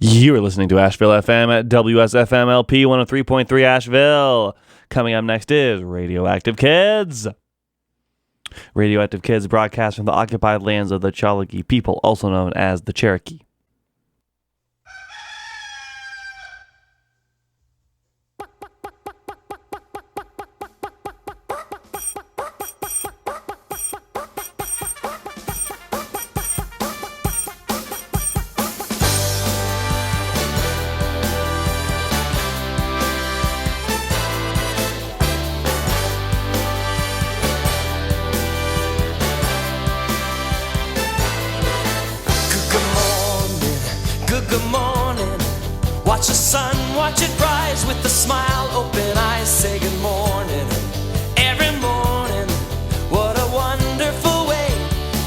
You are listening to Asheville FM at WSFMLP 103.3 Asheville. Coming up next is Radioactive Kids. Radioactive Kids broadcast from the occupied lands of the Chalagi people, also known as the Cherokee. Watch the sun, watch it rise with a smile, open eyes, say good morning. Every morning, what a wonderful way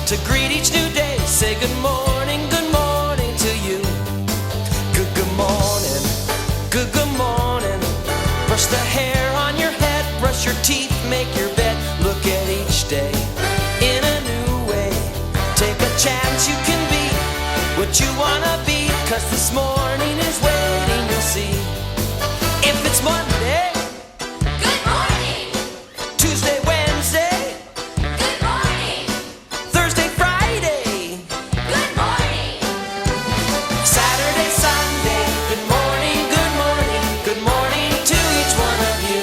to greet each new day. Say good morning to you. Good morning, good morning. Brush the hair on your head, brush your teeth, make your bed. Look at each day in a new way. Take a chance, you can be what you wanna be, 'cause this morning is waiting, you'll see. If it's Monday, good morning. Tuesday, Wednesday, Good morning. Thursday, Friday, Good morning. Saturday, Sunday, good morning, good morning to each one of you.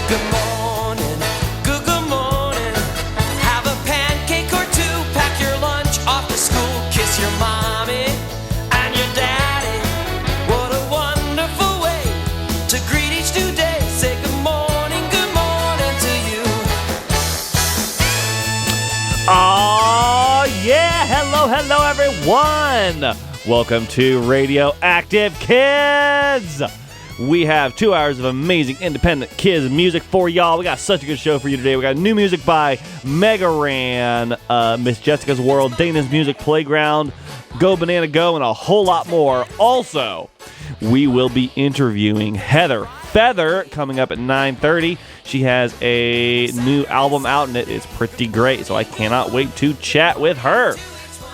Good morning. Have a pancake or two, pack your lunch off to school, kiss your mommy and your daddy. What a wonderful way to greet each new day. Say good morning to you. Oh, yeah. Hello, everyone. Welcome to Radioactive Kids. We have 2 hours of amazing independent kids music for y'all. We got such a good show for you today. We got new music by Mega Ran, Miss Jessica's World, Dana's Music Playground, Go Banana Go, and a whole lot more. Also, we will be interviewing Heather Feather coming up at 9:30. She has a new album out, and it is pretty great, so I cannot wait to chat with her.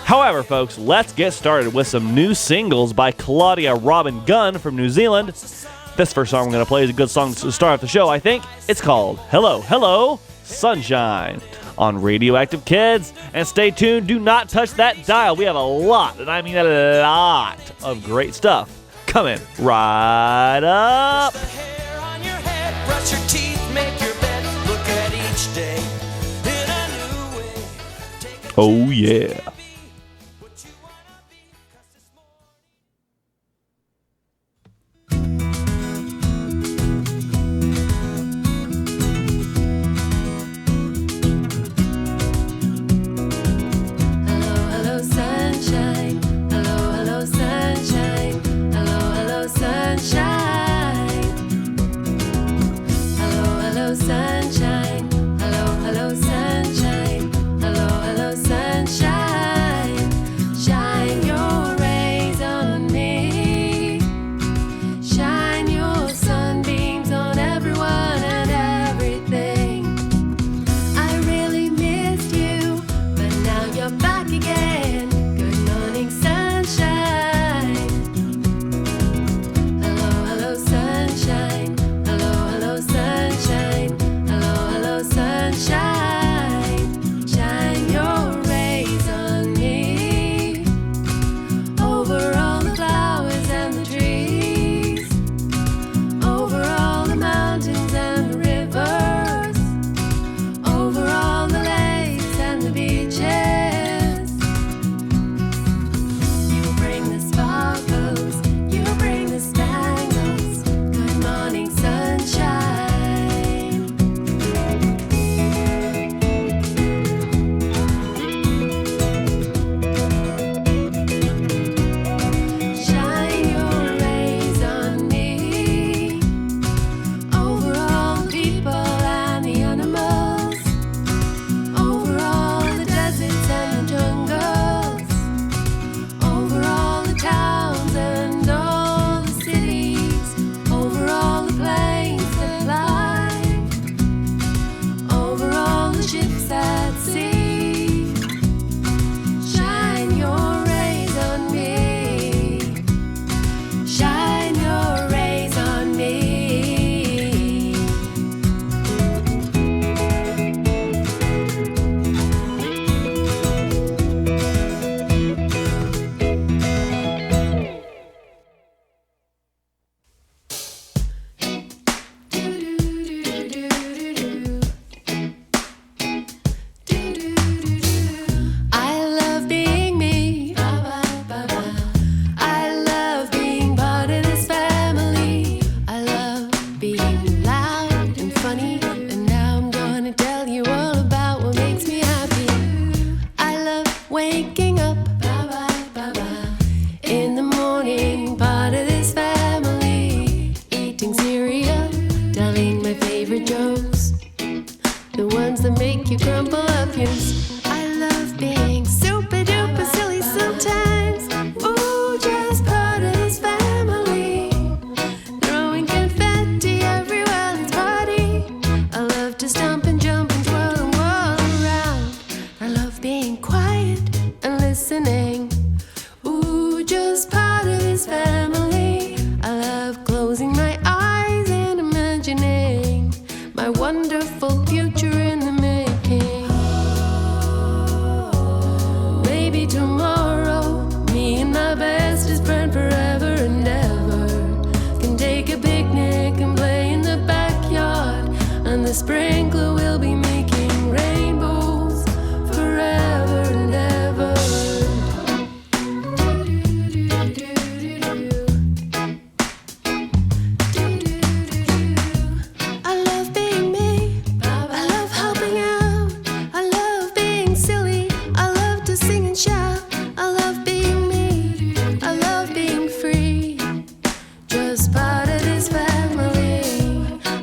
However, folks, let's get started with some new singles by Claudia Robin Gunn from New Zealand. This first song I'm going to play is a good song to start off the show, I think. It's called Hello, Sunshine on Radioactive Kids. And stay tuned. Do not touch that dial. We have a lot, and I mean a lot, of great stuff coming right up. Brush the hair on your head, brush your teeth, make your bed. Look at each day in a new way. Take a Oh, yeah. Hello, sunshine. Hello, sunshine. Hello, sunshine. Hello, sunshine. Hello, sunshine. Hello, sunshine. a sprinkler, we'll be making rainbows forever and ever. I love being me. I love helping out. I love being silly. I love to sing and shout. I love being me. I love being free. Just part of this family.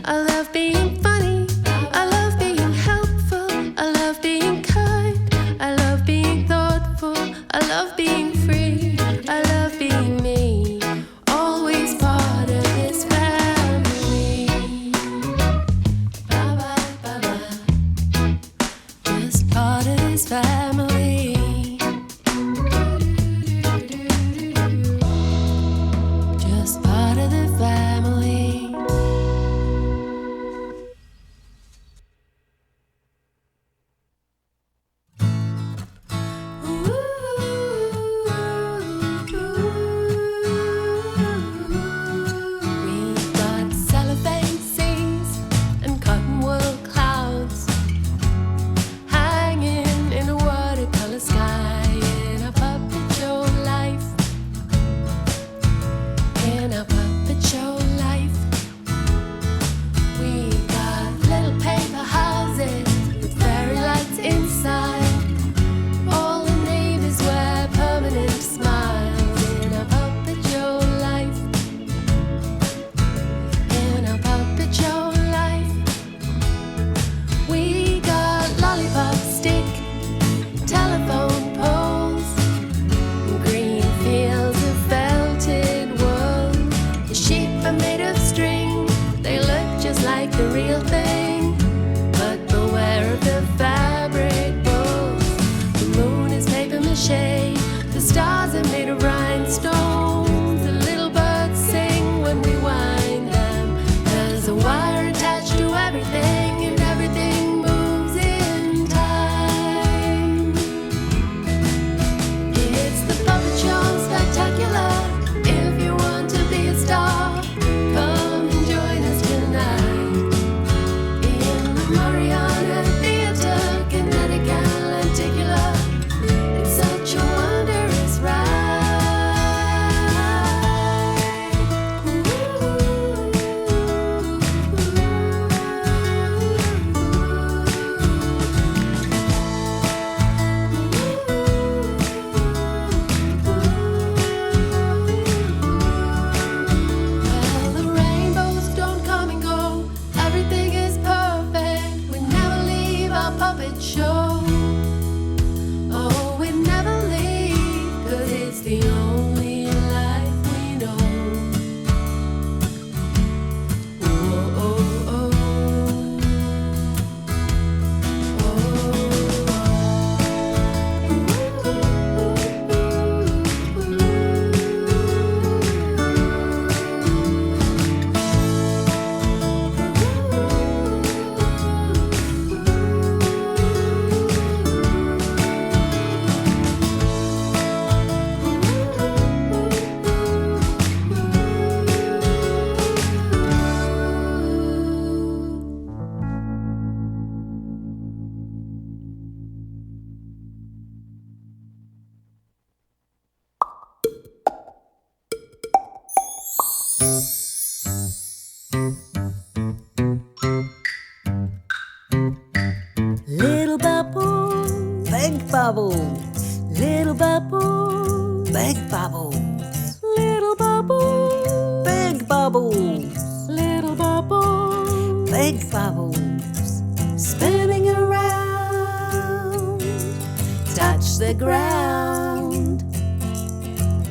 I love being funny. I love being helpful. I love being kind. I love being thoughtful. I love being free. I love being me. Always part of this family. Bye-bye, bye-bye. Just part of this family. Just part of the family. We got cellophane seas and cotton wool clouds hanging in a watercolor sky in a puppet show life. In a puppet show life, we got little paper houses with fairy lights inside. All the neighbors wear permanent smiles in a puppet show life. In a puppet show life, we got lollipop stick, telephone poles, green fields of felted wool. The sheep are made of string, they look just like the real thing. But beware of the fabric bulls. The moon is paper mache, the stars are made of rhinestones. The little birds sing when we wind them. There's a wire attached to everything, and everything moves in time. It's the puppet show spectacular. If you want to be a star, come and join us tonight. In the Mariana Theater, kinetic and lenticular. It's such a wondrous ride. Well, the rainbows don't come and go. Everything is perfect. We never leave our puppet show. Oh, we never leave, 'cause it's the only life we know. Oh, oh, oh. Little bubbles, big bubbles. Little bubbles, big bubbles. Little bubbles, big bubbles. Little bubbles, big bubbles. Spinning around, touch the ground.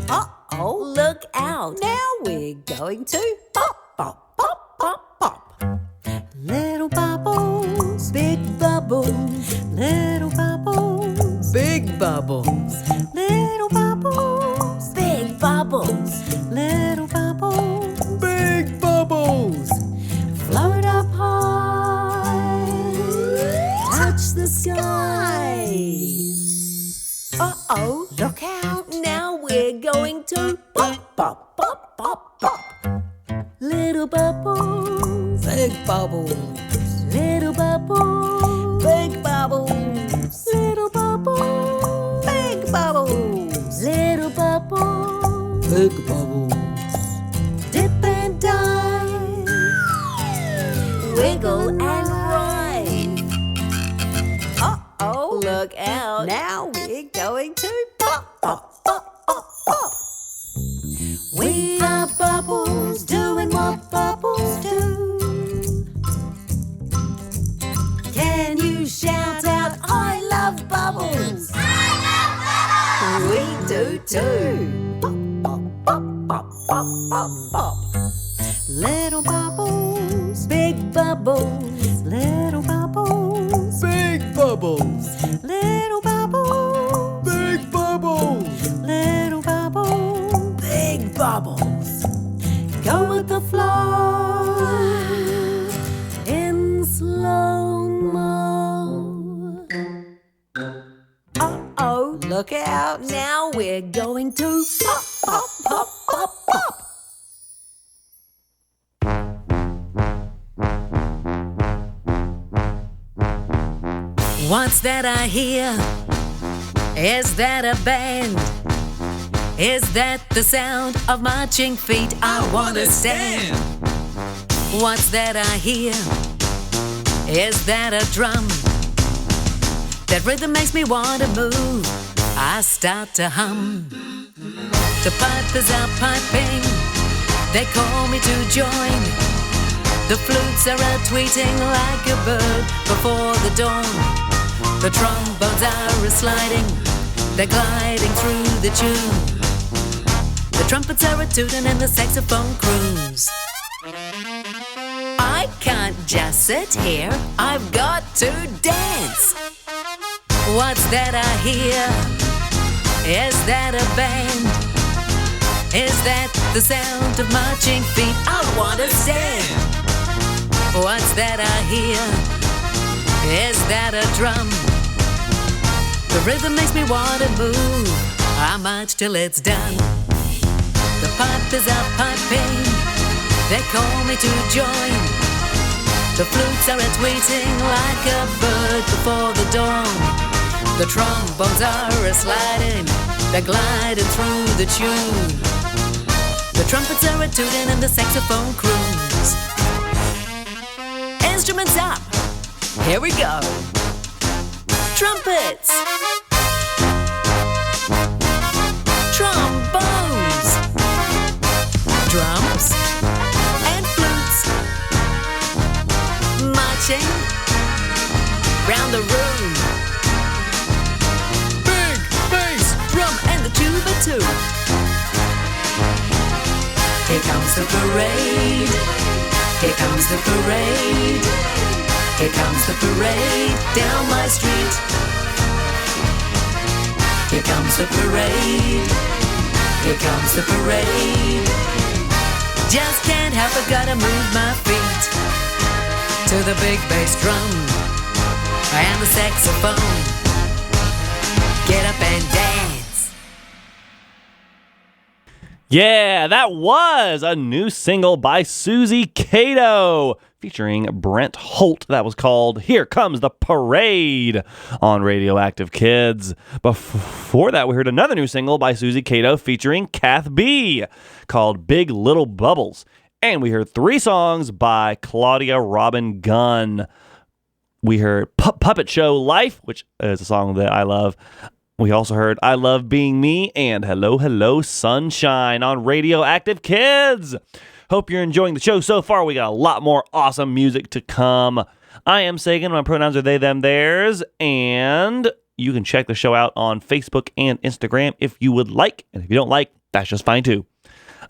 Uh-oh, look out. Now we're going to pop, pop, pop, pop, pop. Little bubbles, big bubbles. Little bubbles, big bubbles. Little bubbles, big bubbles. Little bubbles, big bubbles. Float up high, touch the sky. Uh-oh, look out. Now we're going to pop, pop, pop, pop, pop. Little bubbles, big bubbles. Little bubbles. Big bubbles. Little bubbles. Big bubbles. Little bubbles. Big bubbles. Dip and dive. Wiggle and ride. Uh-oh, look out. Now we're going to pop, pop, pop, pop, pop. We are bubbles doing what bubbles do. Can you shout out, I love bubbles? I love bubbles! We do too. Pop, pop, pop, pop, pop, pop, pop. Little bubbles, big bubbles, little bubbles, Big bubbles, little bubbles, big bubbles, little bubbles, big bubbles. Go with the flow in slow-mo. Uh-oh, look out. Now we're going to pop, pop, pop, pop, pop. What's that I hear? Is that a band? Is that the sound of marching feet? I wanna stand. What's that I hear? Is that a drum? That rhythm makes me wanna move. I start to hum. The pipers are piping. They call me to join. The flutes are tweeting like a bird before the dawn. The trombones are sliding. They're gliding through the tune. The trumpets are tooting and the saxophone croons. I can't just sit here, I've got to dance. What's that I hear? Is that a band? Is that the sound of marching feet? I wanna stand. What's that I hear? Is that a drum? The rhythm makes me wanna move. I march till it's done. The pipers are piping. They call me to join. The flutes are tweeting like a bird before the dawn. The trombones are sliding. They're gliding through the tune. The trumpets are tooting and the saxophone croons. Instruments up. Here we go. Trumpets. Trombones. Drums. And flutes. Marching round the room. big bass, Drum and the tuba too. Here comes the parade. Here comes the parade. Here comes the parade down my street. Here comes the parade. Here comes the parade. Just can't help it, gotta move my feet to the big bass drum and the saxophone. Get up and dance. Yeah, that was a new single by Susie Cato featuring Brent Holt. That was called Here Comes the Parade on Radioactive Kids. Before that, we heard another new single by Susie Cato featuring Kath B called Big Little Bubbles. And we heard 3 songs by Claudia Robin Gunn. We heard Puppet Show Life, which is a song that I love. We also heard I Love Being Me and Hello, Hello, Sunshine on Radioactive Kids. Hope you're enjoying the show so far. We got a lot more awesome music to come. I am Sagan. My pronouns are they, them, theirs. And you can check the show out on Facebook and Instagram if you would like. And if you don't like, that's just fine too.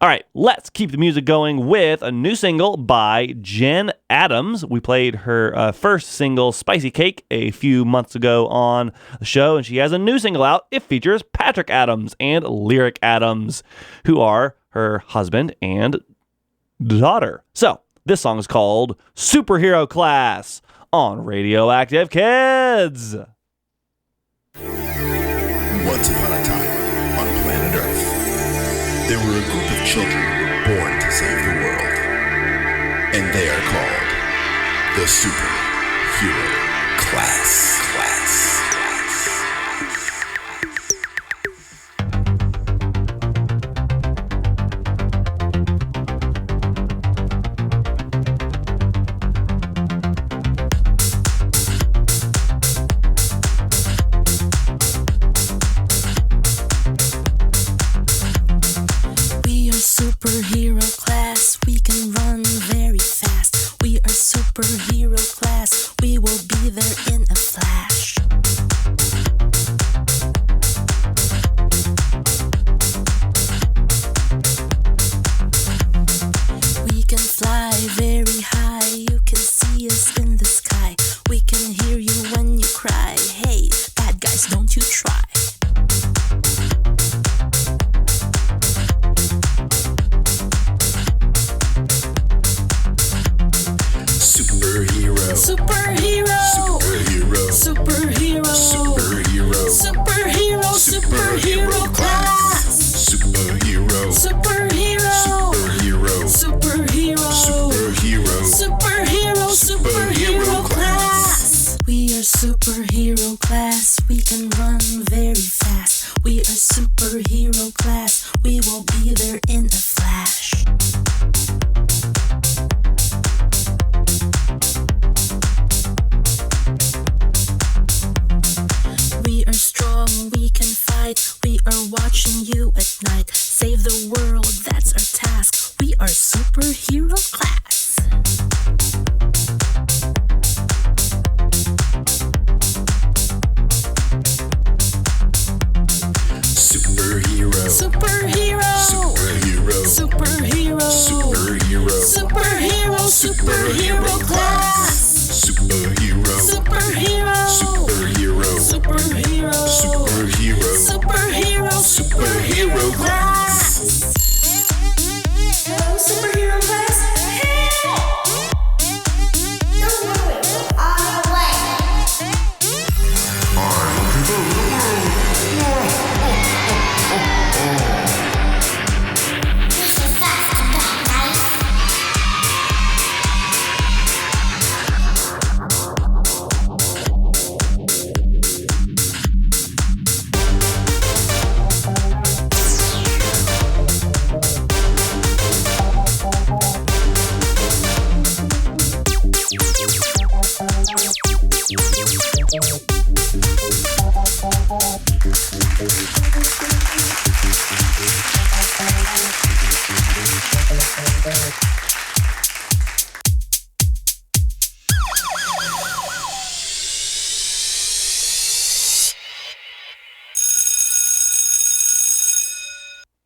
All right, let's keep the music going with a new single by Jen Adams. We played her first single, Spicy Cake, a few months ago on the show, and she has a new single out. It features Patrick Adams and Lyric Adams, who are her husband and daughter. So, this song is called Superhero Class on Radioactive Kids. Once upon a time, on planet Earth, there were a group of children born to save the world. And they are called the Super Superhero Class. We are superhero class, we can run very fast. We are superhero class, we will be there in a flash. We can fly very high, you can see us in the sky. We can hear you when you cry, hey, bad guys, don't you try. Superhero. Superhero. Superhero. Superhero. Superhero. Superhero. Superhero class. Superhero. Superhero. Superhero. Superhero. Superhero. Superhero. Superhero class. We are superhero class. We can run very fast. We are superhero class. We will be there in a flash. We are strong, we can fight. We are watching you at night. Save the world, that's our task. We are superhero class. Superhero. Superhero. Superhero. Superhero. Superhero. Superhero. Superhero class. Superhero. Superhero. Superhero. Superhero. Superhero. Superhero. Superhero class. Hello, superhero class. Don't worry, we're on our way. This is fast and dark, right?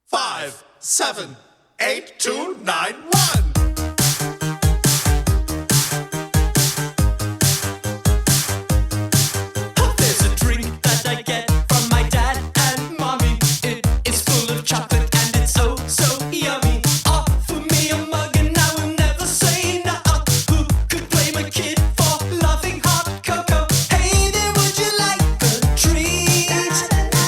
Five, 7, 8, 2, 9, 1. There's a drink that I get from my dad and mommy. It is full of chocolate and it's oh so yummy. Offer me a mug and I will never say no. Who could blame a kid for loving hot cocoa? Hey there, would you like a treat?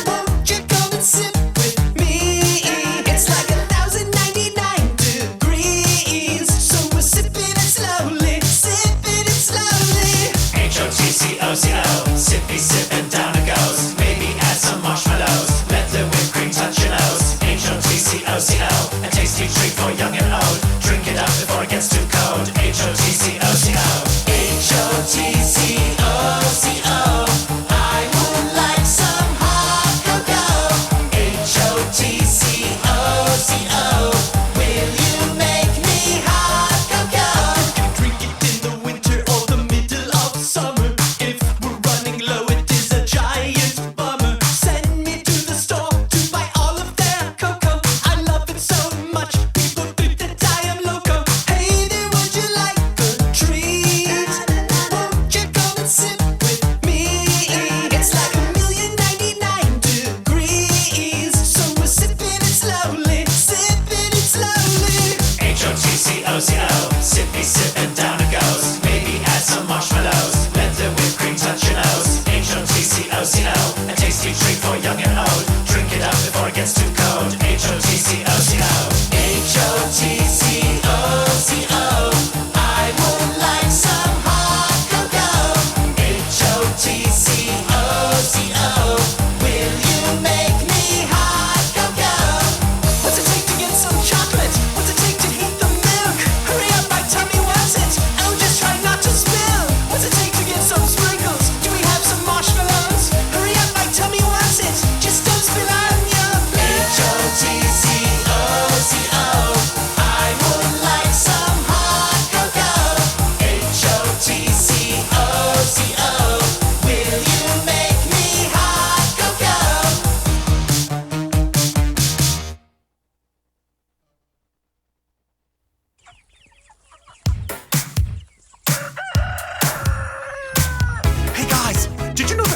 Won't you come and sip with me? It's like 1,099 degrees, so we're sipping it slowly, sipping it slowly. H-O-T-C-O-C-O, sippy sip and down it goes. Maybe add some marshmallows, let the whipped cream touch your nose. H-O-T-C-O-C-O, a tasty treat for young and old. Drink it up before it gets too cold. H-O-T-C-O-C-O, H-O-T-C-O-C-O, I would like some hot cocoa. H-O-T-C-O-C-O, will you make me hot cocoa? You drink it in the winter or the middle of summer. If we're running low, it is a giant bummer. Send me to the store to buy all of their cocoa. I love it so much, people think that I am loco. Hey there, would you like a treat? Won't you come and sip with me? It's like 1,099 degrees, so we're sipping it slowly, sipping it slowly. H-O-T-C-O-C-O, sippy sip and down it goes. Maybe add some marshmallows, let the whipped cream touch your nose. H-O-T-C-O-C-O, a tasty treat for young and old. Drink it up before it gets too cold. H-O-T-C-O-C-O, H-O-T-C-O-C-O, I would like some hot cocoa.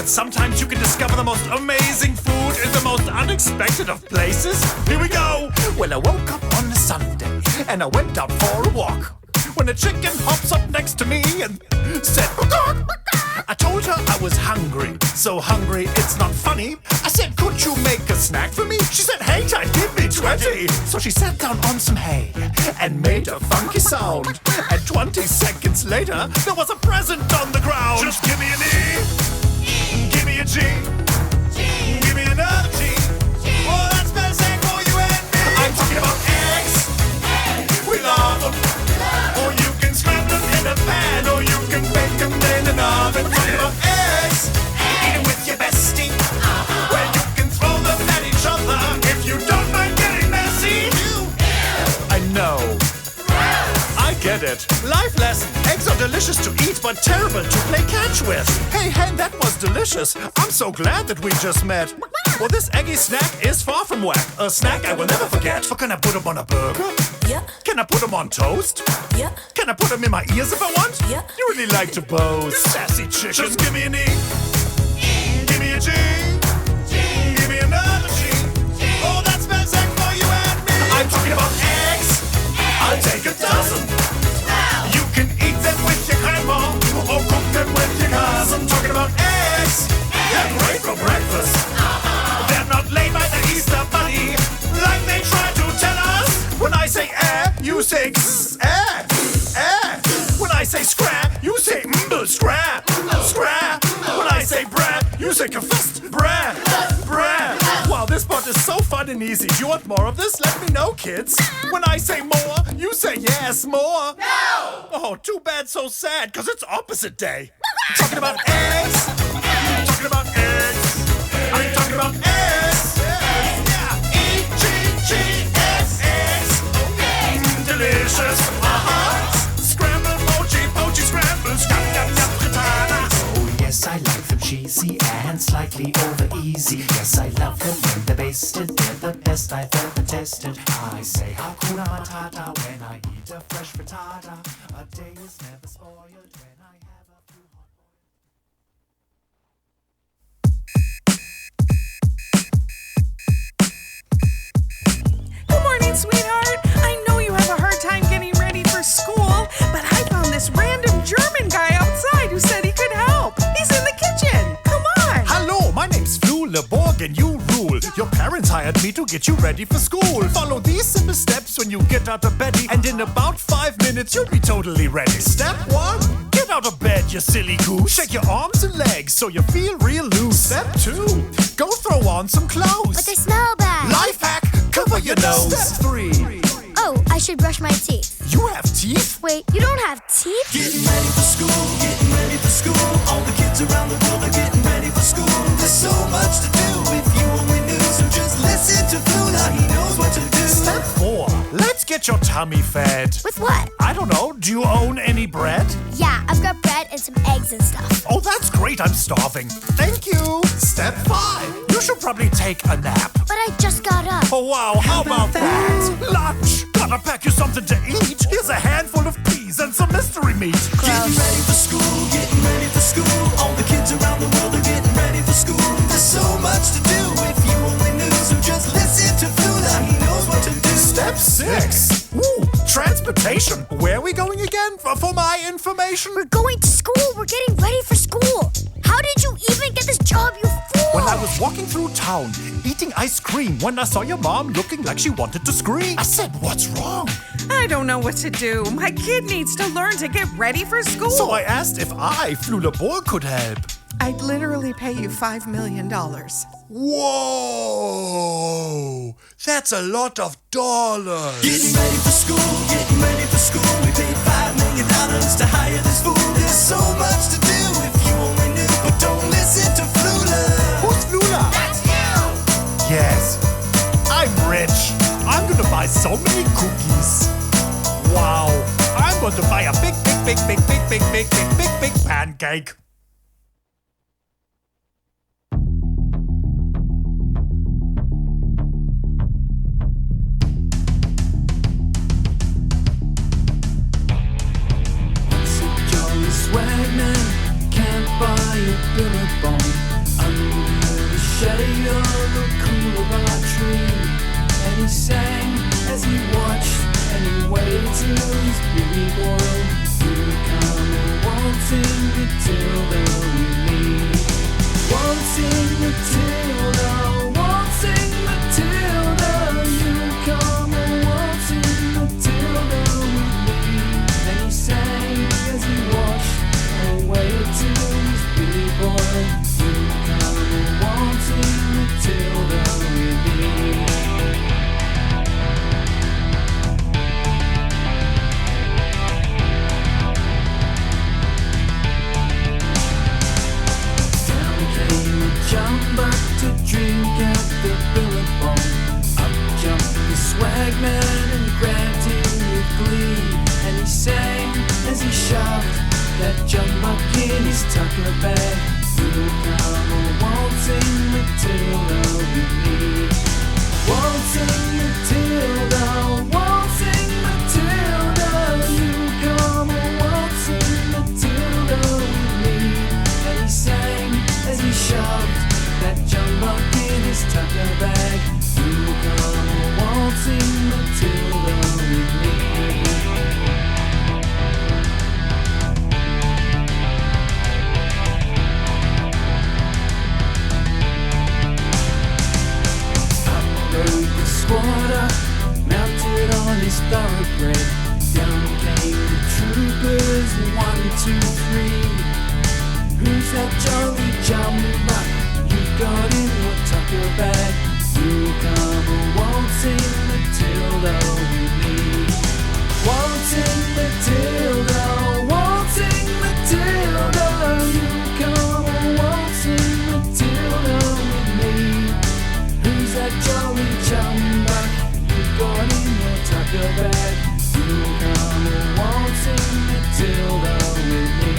sometimes you can discover the most amazing food in the most unexpected of places. Here we go. Well, I woke up on a Sunday and I went out for a walk. When a chicken hops up next to me and said, I told her I was hungry, so hungry it's not funny. I said, could you make a snack for me? She said, hey, Tide, give me 20. So she sat down on some hay and made a funky sound. And 20 seconds later, there was a present on the ground. Just give me an E, give me a G, give me another G. Oh, that's basic for you and me. I'm talking about eggs. We love them. Or you can scramble them in a pan, or you can bake them in an oven. Talking about eggs, eat them with your bestie. Well, you can throw them at each other if you don't mind getting messy. I know. I get it. Life lesson. Eggs are delicious to eat, but terrible to play catch with. Hey, hen, that was delicious. I'm so glad that we just met. Well, this eggy snack is far from whack. A snack I will never forget. But can I put them on a burger? Yeah, Can I put them on toast? yeah, Can I put them in my ears if I want? Yeah. You really like to boast. Sassy chicken. Just give me an E. Give me a G. Give me another G. Oh, that's basic for you and me. I'm talking about eggs. I'll take a dozen. You can eat them with your grandma or cook them with your cousin. I'm talking about eggs. They're great for breakfast. They're not laid by the Easter bunny like they try to tell us. When I say you say When I say scrap, you say scrap. When I say brat, you say confessed brat. Wow, this part is so fun and easy. Do you want more of this? Let me know, kids. When I say more, you say yes, more. No! Oh, too bad, so sad, because it's opposite day. I'm talking about eggs. I'm talking about eggs. I'm talking about eggs. Yeah. E-G-G-S, eggs. Delicious. Scrambled mochi, poachy, scrambled, frittata. Oh yes, I like them cheesy and slightly over easy. Yes, I love them when they're basted. They're the best I've ever tasted. I say hakuna matata when I eat a fresh frittata. A day is never spoiled when I have a few hot Good morning, sweetheart. I know you have a hard time getting ready for school, but I found this random German guy outside who said he could help. He's in the kitchen. Come on. Hello, my name's Flu Leborg and you rule. Your parents hired me to get you ready for school. Follow these simple steps when you get out of bed, and in about 5 minutes you'll be totally ready. Step 1, get out of bed, you silly goose. Shake your arms and legs so you feel real loose. Step 2, go throw on some clothes. But they smell bad. Life hack, cover your nose. Step 3, Oh, I should brush my teeth. you have teeth? Wait, you don't have teeth? Getting ready for school, getting ready for school. All the kids around the world are getting ready for school. There's so much to do if you only knew. So just listen to Flula, he knows what to do. Step 4, let's get your tummy fed. With what? I don't know, do you own any bread? Yeah, I've got bread and some eggs and stuff. Oh, that's great, I'm starving. Thank you. Step 5, you should probably take a nap. But I just got up. Oh wow, how about that? Lunch! Gotta pack you something to eat. Here's a handful of peas and some mystery meat. Getting ready for school, getting ready for school. All the kids around the world are getting ready for school. There's so much to do if you only knew. So just listen to Flula, he knows what to do. Step 6. Ooh, transportation. Where are we going again? For my information? We're going to school. We're getting ready for school. How did you even get this job, you fool? When I was walking through town, eating ice cream, when I saw your mom looking like she wanted to scream, I said, what's wrong? I don't know what to do. My kid needs to learn to get ready for school. So I asked if I, Flu Leborg, could help. I'd literally pay you $5 million. Whoa! That's a lot of dollars. Getting ready for school, getting ready for school. We paid $5 million to hire this fool. There's so much to do if you only knew. But don't listen to Flula. Who's Flula? That's you! Yes, I'm rich. I'm gonna buy so many cookies. Wow, I'm going to buy a big pancake. Swagman can't buy a Billabong. shade of a coolabah tree. And he sang as he watched and he waited till his baby boy would come wanting Matilda with me. Wanting Matilda, wanting Matilda, you come wanting Matilda with me. And he sang as he watched and waited till his baby boy would come wanting Matilda with me. Jumper to drink at the billabong. Up jumped the swagman and grabbed him with glee. And he sang as he shoved that jumbuck in his tucker bag. You'll come waltzing Matilda with me. Waltzing Matilda, waltzing Matilda, you come waltzing Matilda with me. And he sang as he shoved that jumbuck in his tucker bag. You come waltzing Matilda with me. Up rode the squatter, mounted on his thoroughbred. Down came the troopers, 1, 2, 3. Who's that jolly jumbuck you've got in your tucker bag? You come waltzing Matilda with me. Waltzing Matilda, waltzing Matilda, you come waltzing Matilda with me. Who's that jolly jumbuck you've got in your tucker bag? You come waltzing Matilda with me.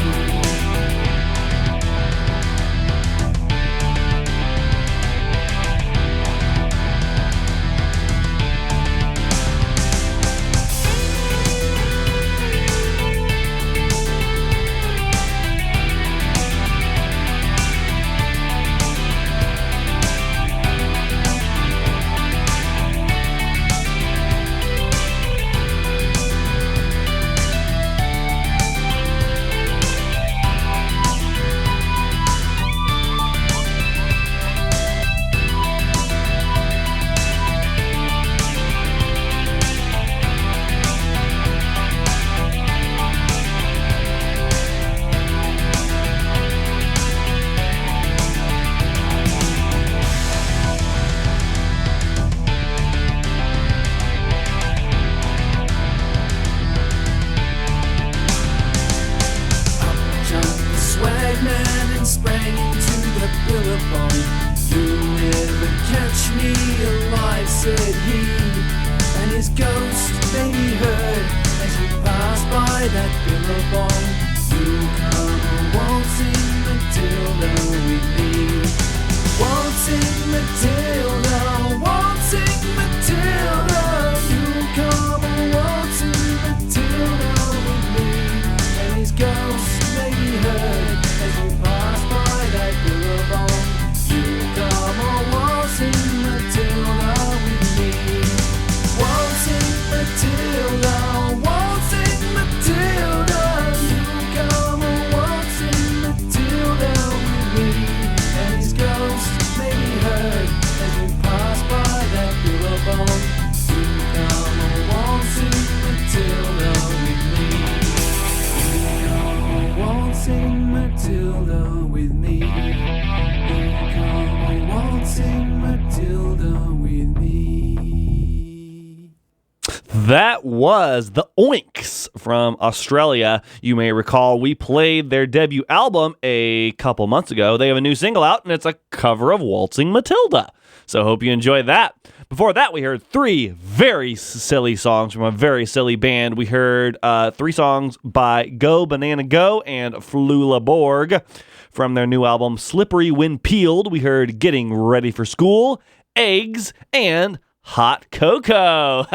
That was the Oinks from Australia. You may recall we played their debut album a couple months ago. They have a new single out, and it's a cover of Waltzing Matilda. So hope you enjoyed that. Before that, we heard three very silly songs from a very silly band. We heard three songs by Go Banana Go and Flula Borg from their new album Slippery When Peeled. We heard Getting Ready for School, Eggs, and Hot Cocoa.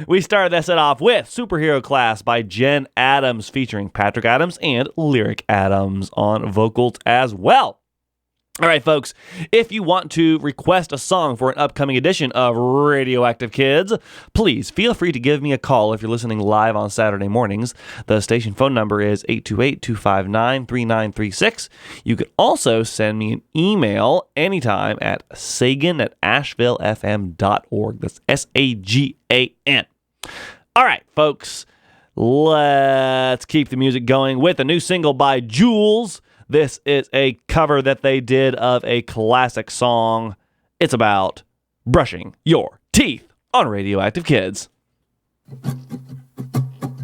We started that set off with Superhero Class by Jen Adams featuring Patrick Adams and Lyric Adams on vocals as well. All right, folks, if you want to request a song for an upcoming edition of Radioactive Kids, please feel free to give me a call if you're listening live on Saturday mornings. The station phone number is 828-259-3936. You can also send me an email anytime at sagan@ashevillefm.org. That's SAGAN. All right, folks, let's keep the music going with a new single by Jules. This is a cover that they did of a classic song. It's about brushing your teeth on Radioactive Kids.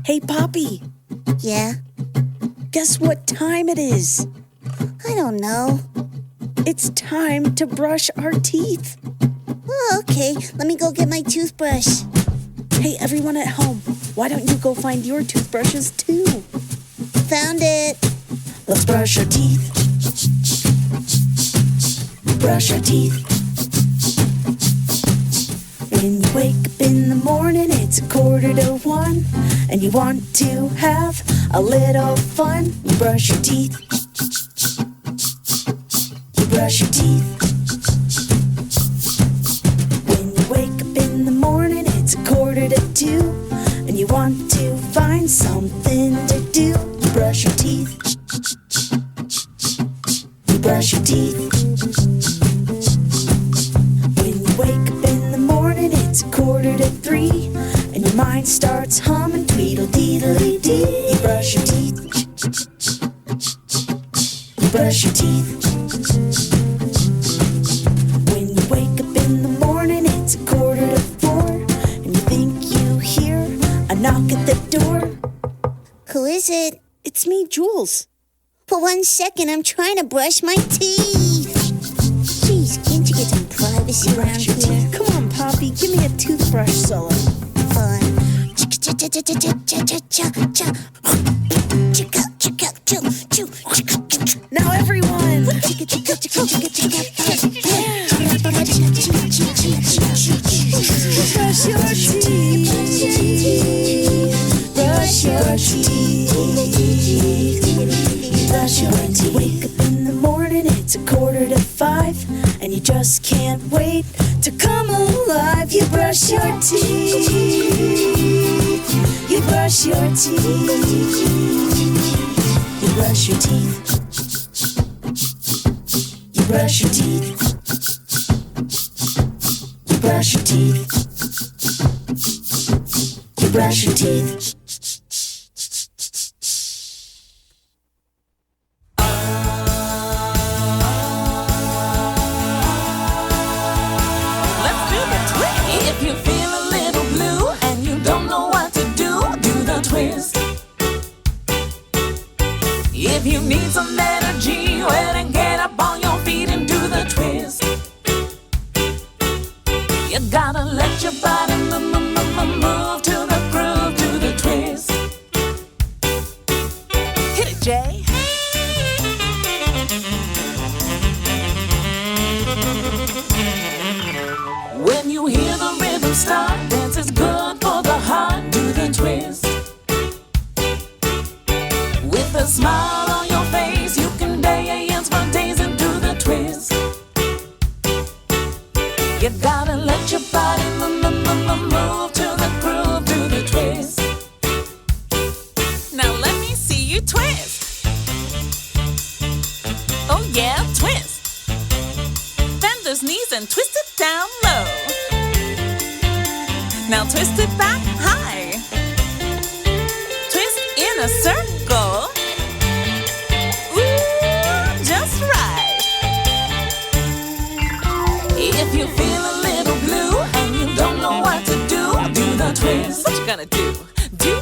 Hey, Poppy, Yeah? guess what time it is? I don't know. It's time to brush our teeth. Oh, okay, let me go get my toothbrush. Hey, everyone at home, why don't you go find your toothbrushes too? Found it. Let's brush our teeth. Brush our teeth. When you wake up in the morning, it's 1:45, and you want to have a little fun. You brush your teeth. You brush your teeth. When you wake up in the morning, it's 1:45, and you want to find something to do. You brush your teeth. Brush your teeth. When you wake up in the morning, it's 2:45, and your mind starts humming tweedle-deedle-dee. You brush your teeth. You brush your teeth. When you wake up in the morning, it's 3:45, and you think you hear a knock at the door. Who is it? It's me, Jules. For 1 second, I'm trying to brush my teeth. Jeez, can't you get some privacy around Brush your here? teeth. Come on, Poppy, give me a toothbrush solo. Fine. Now, everyone. Brush your teeth. Brush your teeth. Brush your teeth. Wake up in the morning, it's 4:45, and you just can't wait to come alive. You brush your teeth. You brush your teeth. You brush your teeth. You brush your teeth. You brush your teeth. You brush your teeth. Let's do the twist. If you feel a little blue and you don't know what to do the twist. If you need some energy, well then get up on your feet and do the twist. You gotta let your body move to the groove, do the twist. Hit it, Jay. When you hear the rhythm start, dance is good for the heart, do the twist. With a smile on your face, you can dance for days and do the twist. You gotta let your body move to the groove, do the twist. Now let me see you twist. Oh yeah, twist. Bend those knees and twist it down low. Now twist it back high. Twist in a circle. Ooh, just right. If you feel a little blue and you don't know what to do the twist. What you gonna do? Do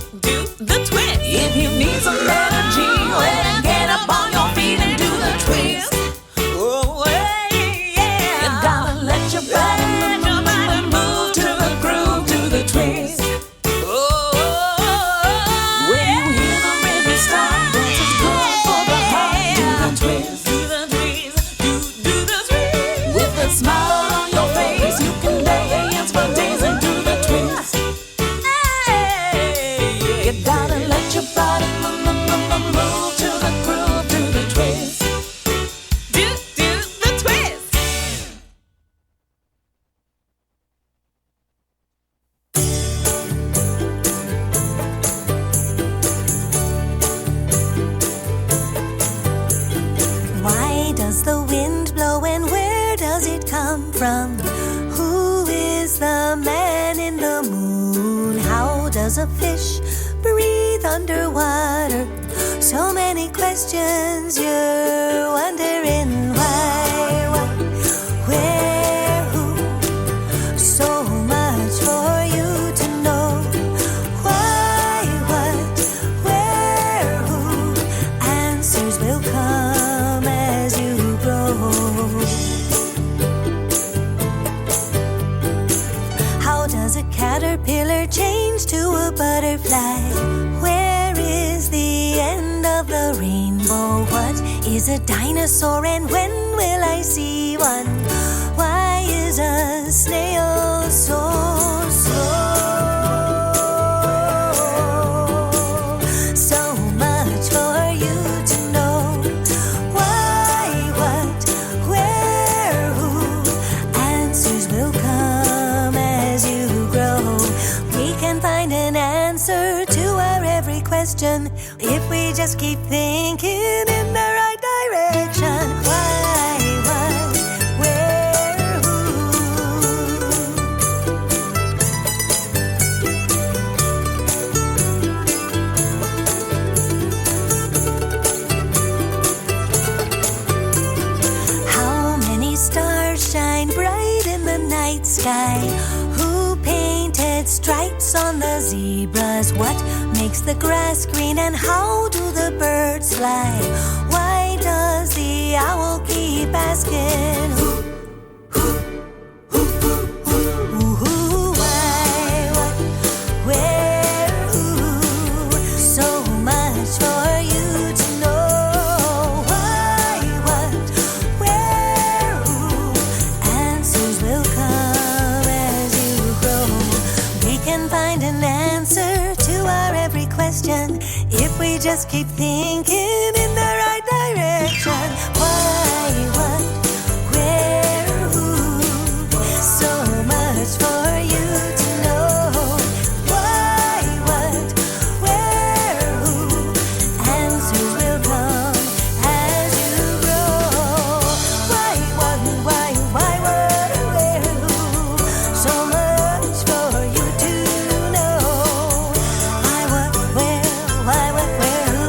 the twist. If you need some energy, well then get up on your feet and do the twist. Oh, yeah. You gotta let your body move to the groove, do the twist. Oh, when you hear the rhythm start, dance is good for the heart. Do the twist, do the twist, do the twist. With a smile on your face, you can dance for days and do the twist. Hey, you gotta let your body move. from? Who is the man in the moon? How does a fish breathe underwater? So many questions you're wondering why, what, where, who? So much for you to know. Why, what, where, who? Answers will come as you grow. How does a caterpillar change to a butterfly? Where is the end of the rainbow? What is a dinosaur and when will I see one? Why is a snail so slow? So much for you to know. Why, what, where, who? Answers will come as you grow. We can find an answer to our every question if we just keep thinking in the right direction. Why, what, where, who? How many stars shine bright in the night sky? Who painted stripes on the zebras? What makes the grass green and how do the birds fly? Why does the owl keep asking who? Why, what, where, who? So much for you to know. Why, what, where, who? Answers will come as you grow. We can find an answer to our every question if we just keep thinking in the right direction. Why, what, where, who? So much for you to know. Why, what, where, who? Answers will come as you grow. Why, what, why, what, where, who? So much for you to know. Why, what, where, why, what, where, who?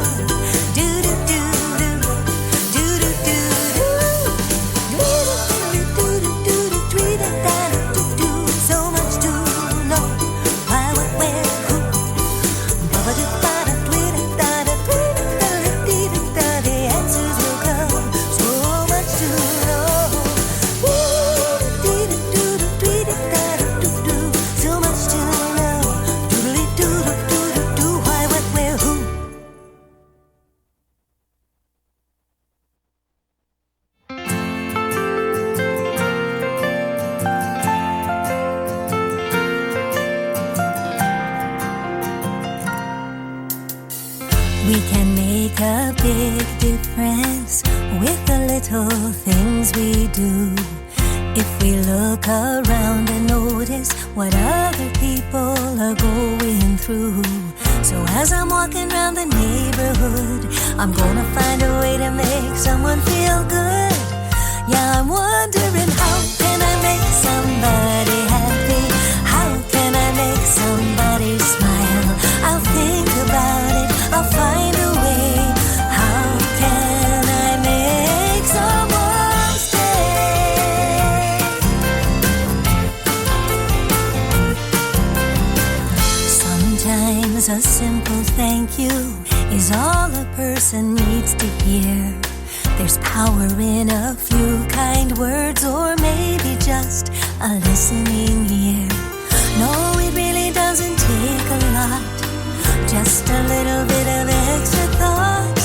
Do, do, do, do. Do, do, do, do. Do, do, do, do, do, do, do, do, do. So much to know. Why, what, where, who? Ba-ba-do-ba-da, dwee-da-da-da, dwee-da-da-da-dee-da-da. The answers will come. So much to know. Woo-da-dee-da-doo-da-dwee-da-da-da-doo-doo. So much to know. Doodly-doo-doo-doo-doo-doo. Why, what, where, who? We can make a big difference with the little things we do. If we look around and notice what other people are going through. So as I'm walking around the neighborhood, I'm gonna find a way to make someone feel good. Yeah, I'm wondering, how can I make somebody happy? How can I make somebody smile? I'll think about it, I'll find a way. How can I make someone's day? Sometimes a simple thank you is all a person needs to hear. There's power in a few kind words, or maybe just a listening ear. No, it really doesn't take a lot, just a little bit of extra thought.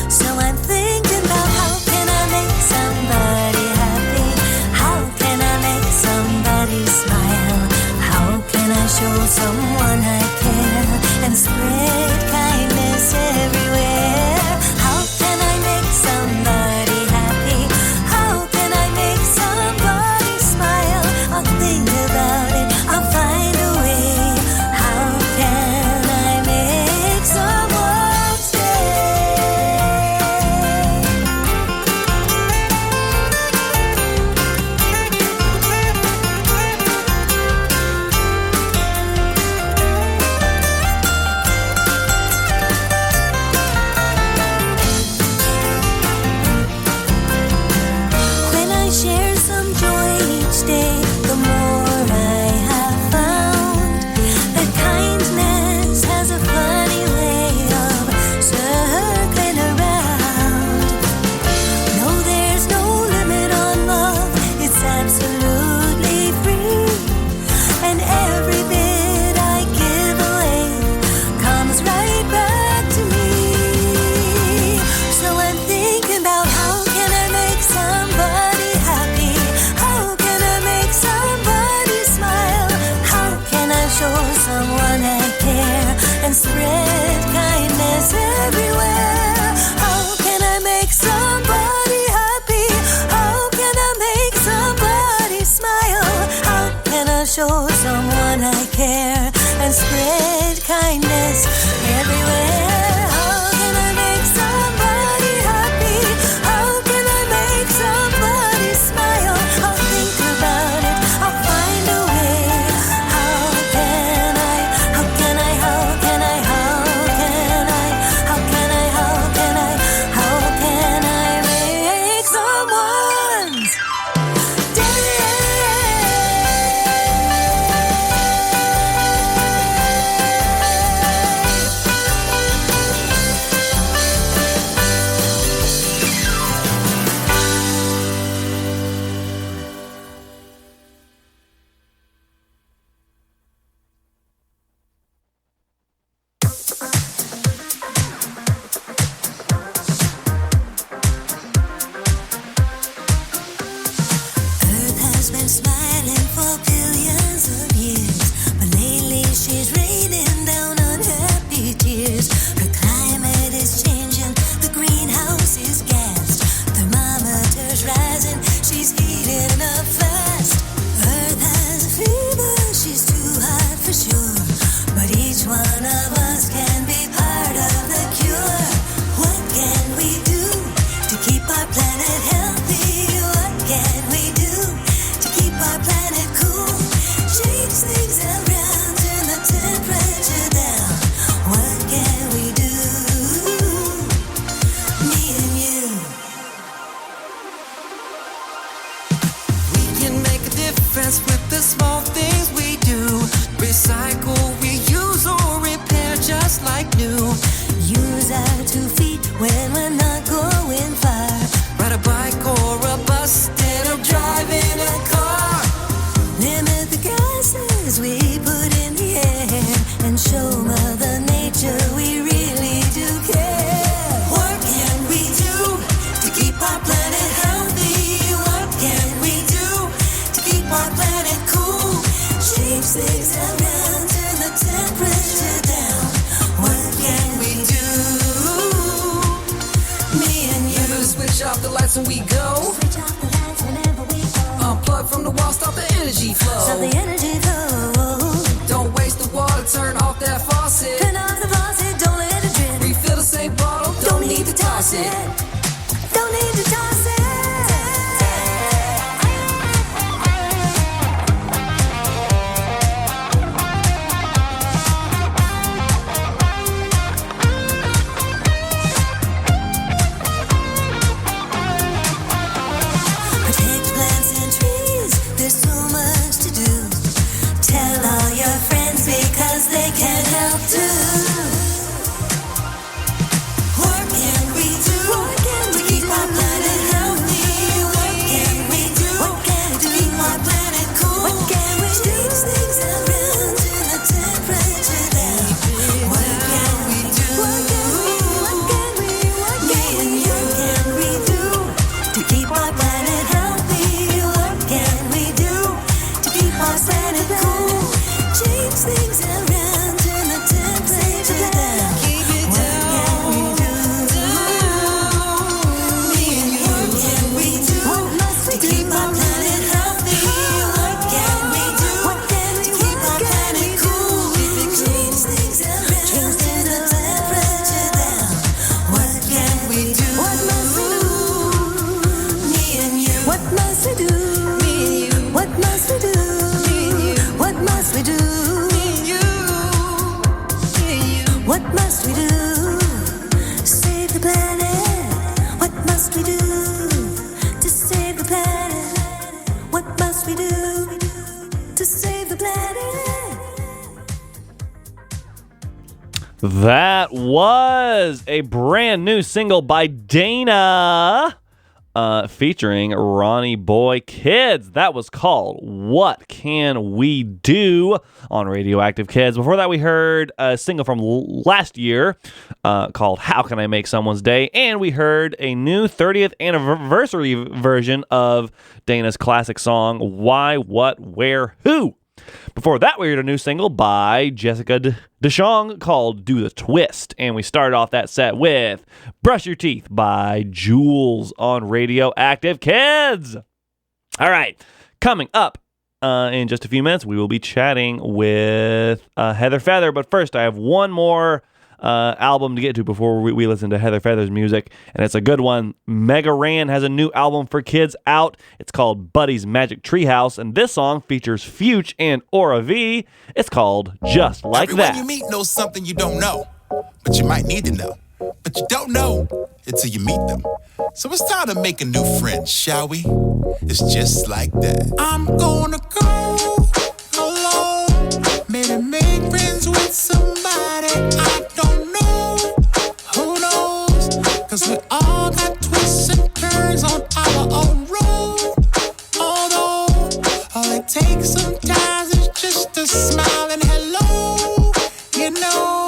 So I'm thinking about, how can I make somebody happy? How can I make somebody smile? How can I show someone I care and spread kindness everywhere? How can I make somebody happy? How can I make somebody smile? I'll think about it, I'll find a way. How can I make care and spread kindness everywhere. How can I make somebody happy? How can I make somebody smile? I'll think about it, I'll find a way. How can I, how can I, how can I, how can I, how can I, how can I, how can I make someone's day? Earth has been smiling for billions of years, but lately she's raining down unhappy tears. Her climate is changing, the greenhouse is gassed, thermometer's rising, she's heating up fast. Earth has a fever, she's too hot for sure, but each one of us can be part of the cure. What can we do to keep our planet healthy? What can we do to keep our planet cool? Change things around, turn the temperature down. What can we do? Me and you. We can make a difference with the small things we do. Recycle, reuse, or repair just like new. Use our 2 feet when we're not going far. Ride a bike or a bus instead of driving a car. Limit the gases we put in the air and show Mother Nature we really do care. What can we do to keep our planet healthy? What can we do to keep our planet cool? Change things around, turn the temperature down. What can we do? Me and you. Never switch off the lights when we go. Switch off the lights whenever we go. Unplug from the wall, stop the energy flow. Stop the energy flow. Don't waste the water, turn off that faucet. Turn off the faucet, don't let it drip. Refill the same bottle, don't need to toss it. Don't need to toss it. Protect plants and trees, there's so much to do. Tell all your friends because they can help too. What can we do to keep our planet healthy? What can we do to keep our planet cool? What can we do? Change things around, turn the temperature down. What can we do? Me and you. What can we do to keep our planet healthy? What can we do to keep our planet cool? Change things around, turn the temperature down. Keep it What can we do? Me and you. What can we do? What must we do? Keep our planet healthy. What can we do? To keep our planet cool? Change things around, turn the temperature down. What can we do? What must we do? Me and you. What must we do? Me and you. What must we do? Me and you. What must we do? Me and you. Me and you. What must we do? Save the planet. What must we do to save the planet? What must we do to save the planet? That was a brand new single by Dana, featuring Ronnie Boy Kids. That was called What Can We Do on Radioactive Kids. Before that, we heard a single from last year called How Can I Make Someone's Day? And we heard a new 30th anniversary version of Dana's classic song, Why, What, Where, Who? Before that, we heard a new single by Jessica DeShong called Do the Twist. And we started off that set with Brush Your Teeth by Jules on Radioactive Kids. All right, coming up in just a few minutes, we will be chatting with Heather Feather. But first, I have one more album to get to before we listen to Heather Feather's music, and it's a good one. Mega Ran has a new album for kids out. It's called Buddy's Magic Treehouse, and this song features Fuge and Aura V. It's called Just Like Everyone That. you meet knows something you don't know, but you might need to know. But you don't know until you meet them. So it's time to make a new friend, shall we? It's just like that. I'm gonna go alone, maybe make friends with somebody I don't know. Who knows? 'Cause we all got twists and turns on our own road. Although all it takes sometimes is just a smile and hello, you know.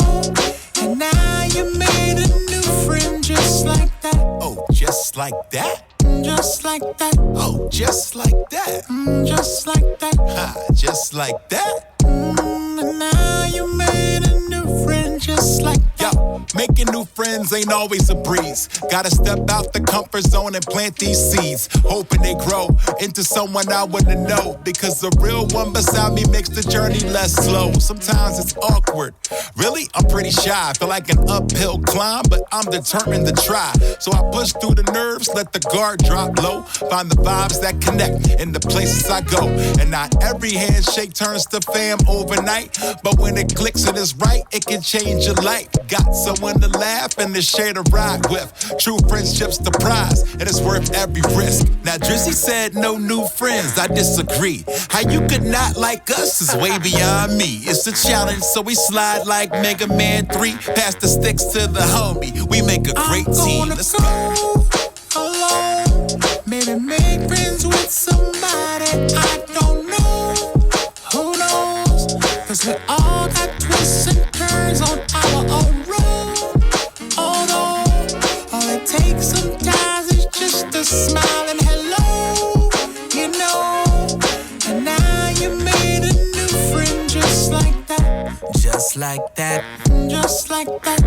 And now you made a new friend just like that. Oh, just like that? Just like that. Oh, just like that. Just like that. Ha, just like that. And now you made a new friend just like that. Yo, making new friends ain't always a breeze. Gotta step out the comfort zone and plant these seeds, hoping they grow into someone I wanna know. Because the real one beside me makes the journey less slow. Sometimes it's awkward. Really, I'm pretty shy. Feel like an uphill climb, but I'm determined to try. So I push through the nerves, let the guard drop low. Find the vibes that connect in the places I go. And not every handshake turns to fam overnight, but when it clicks and it's right, it can change your life. Got someone to laugh and to share to ride with. True friendship's the prize, and it's worth every risk. Now Drizzy said no new friends, I disagree. How you could not like us is way beyond me. It's a challenge, so we slide like Mega Man 3. Pass the sticks to the homie, we make a great team. Let's go alone, maybe make friends with somebody I don't know. Who knows? 'Cause we all got twists and turns on our own road. Although all it takes sometimes is just a smile and hello, you know. And now you made a new friend just like that. Just like that. Just like that.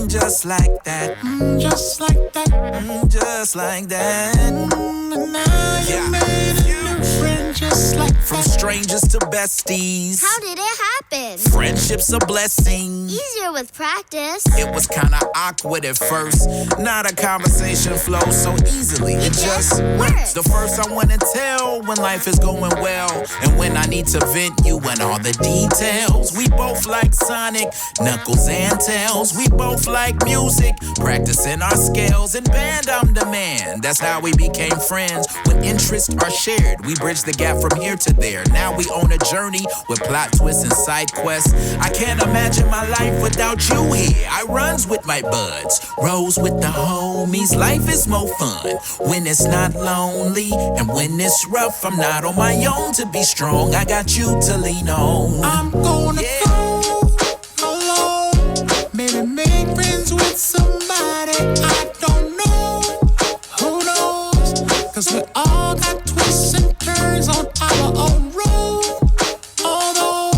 Just like that. Just like that. Just like that. And now you made a new friend just like that. From strangers to besties. How did it happen? Friendship's a blessing. Easier with practice. It was kinda awkward at first. Now the conversation flows so easily. It just works. The first I wanna tell when life is going well, and when I need to vent you and all the details. We both like Sonic, Knuckles and Tails. We both like music, practicing our scales. In band, I'm the man. That's how we became friends. When interests are shared, we bridge the gap from here to there. Now we own a journey with plot twists and side quests. I can't imagine my life without you here. I runs with my buds, rolls with the homies. Life is more fun when it's not lonely, and when it's rough, I'm not on my own to be strong. I got you to lean on. I'm gonna go alone, maybe make friends with somebody I don't know. Who knows? 'Cause we all got twists and turns on our own road. Although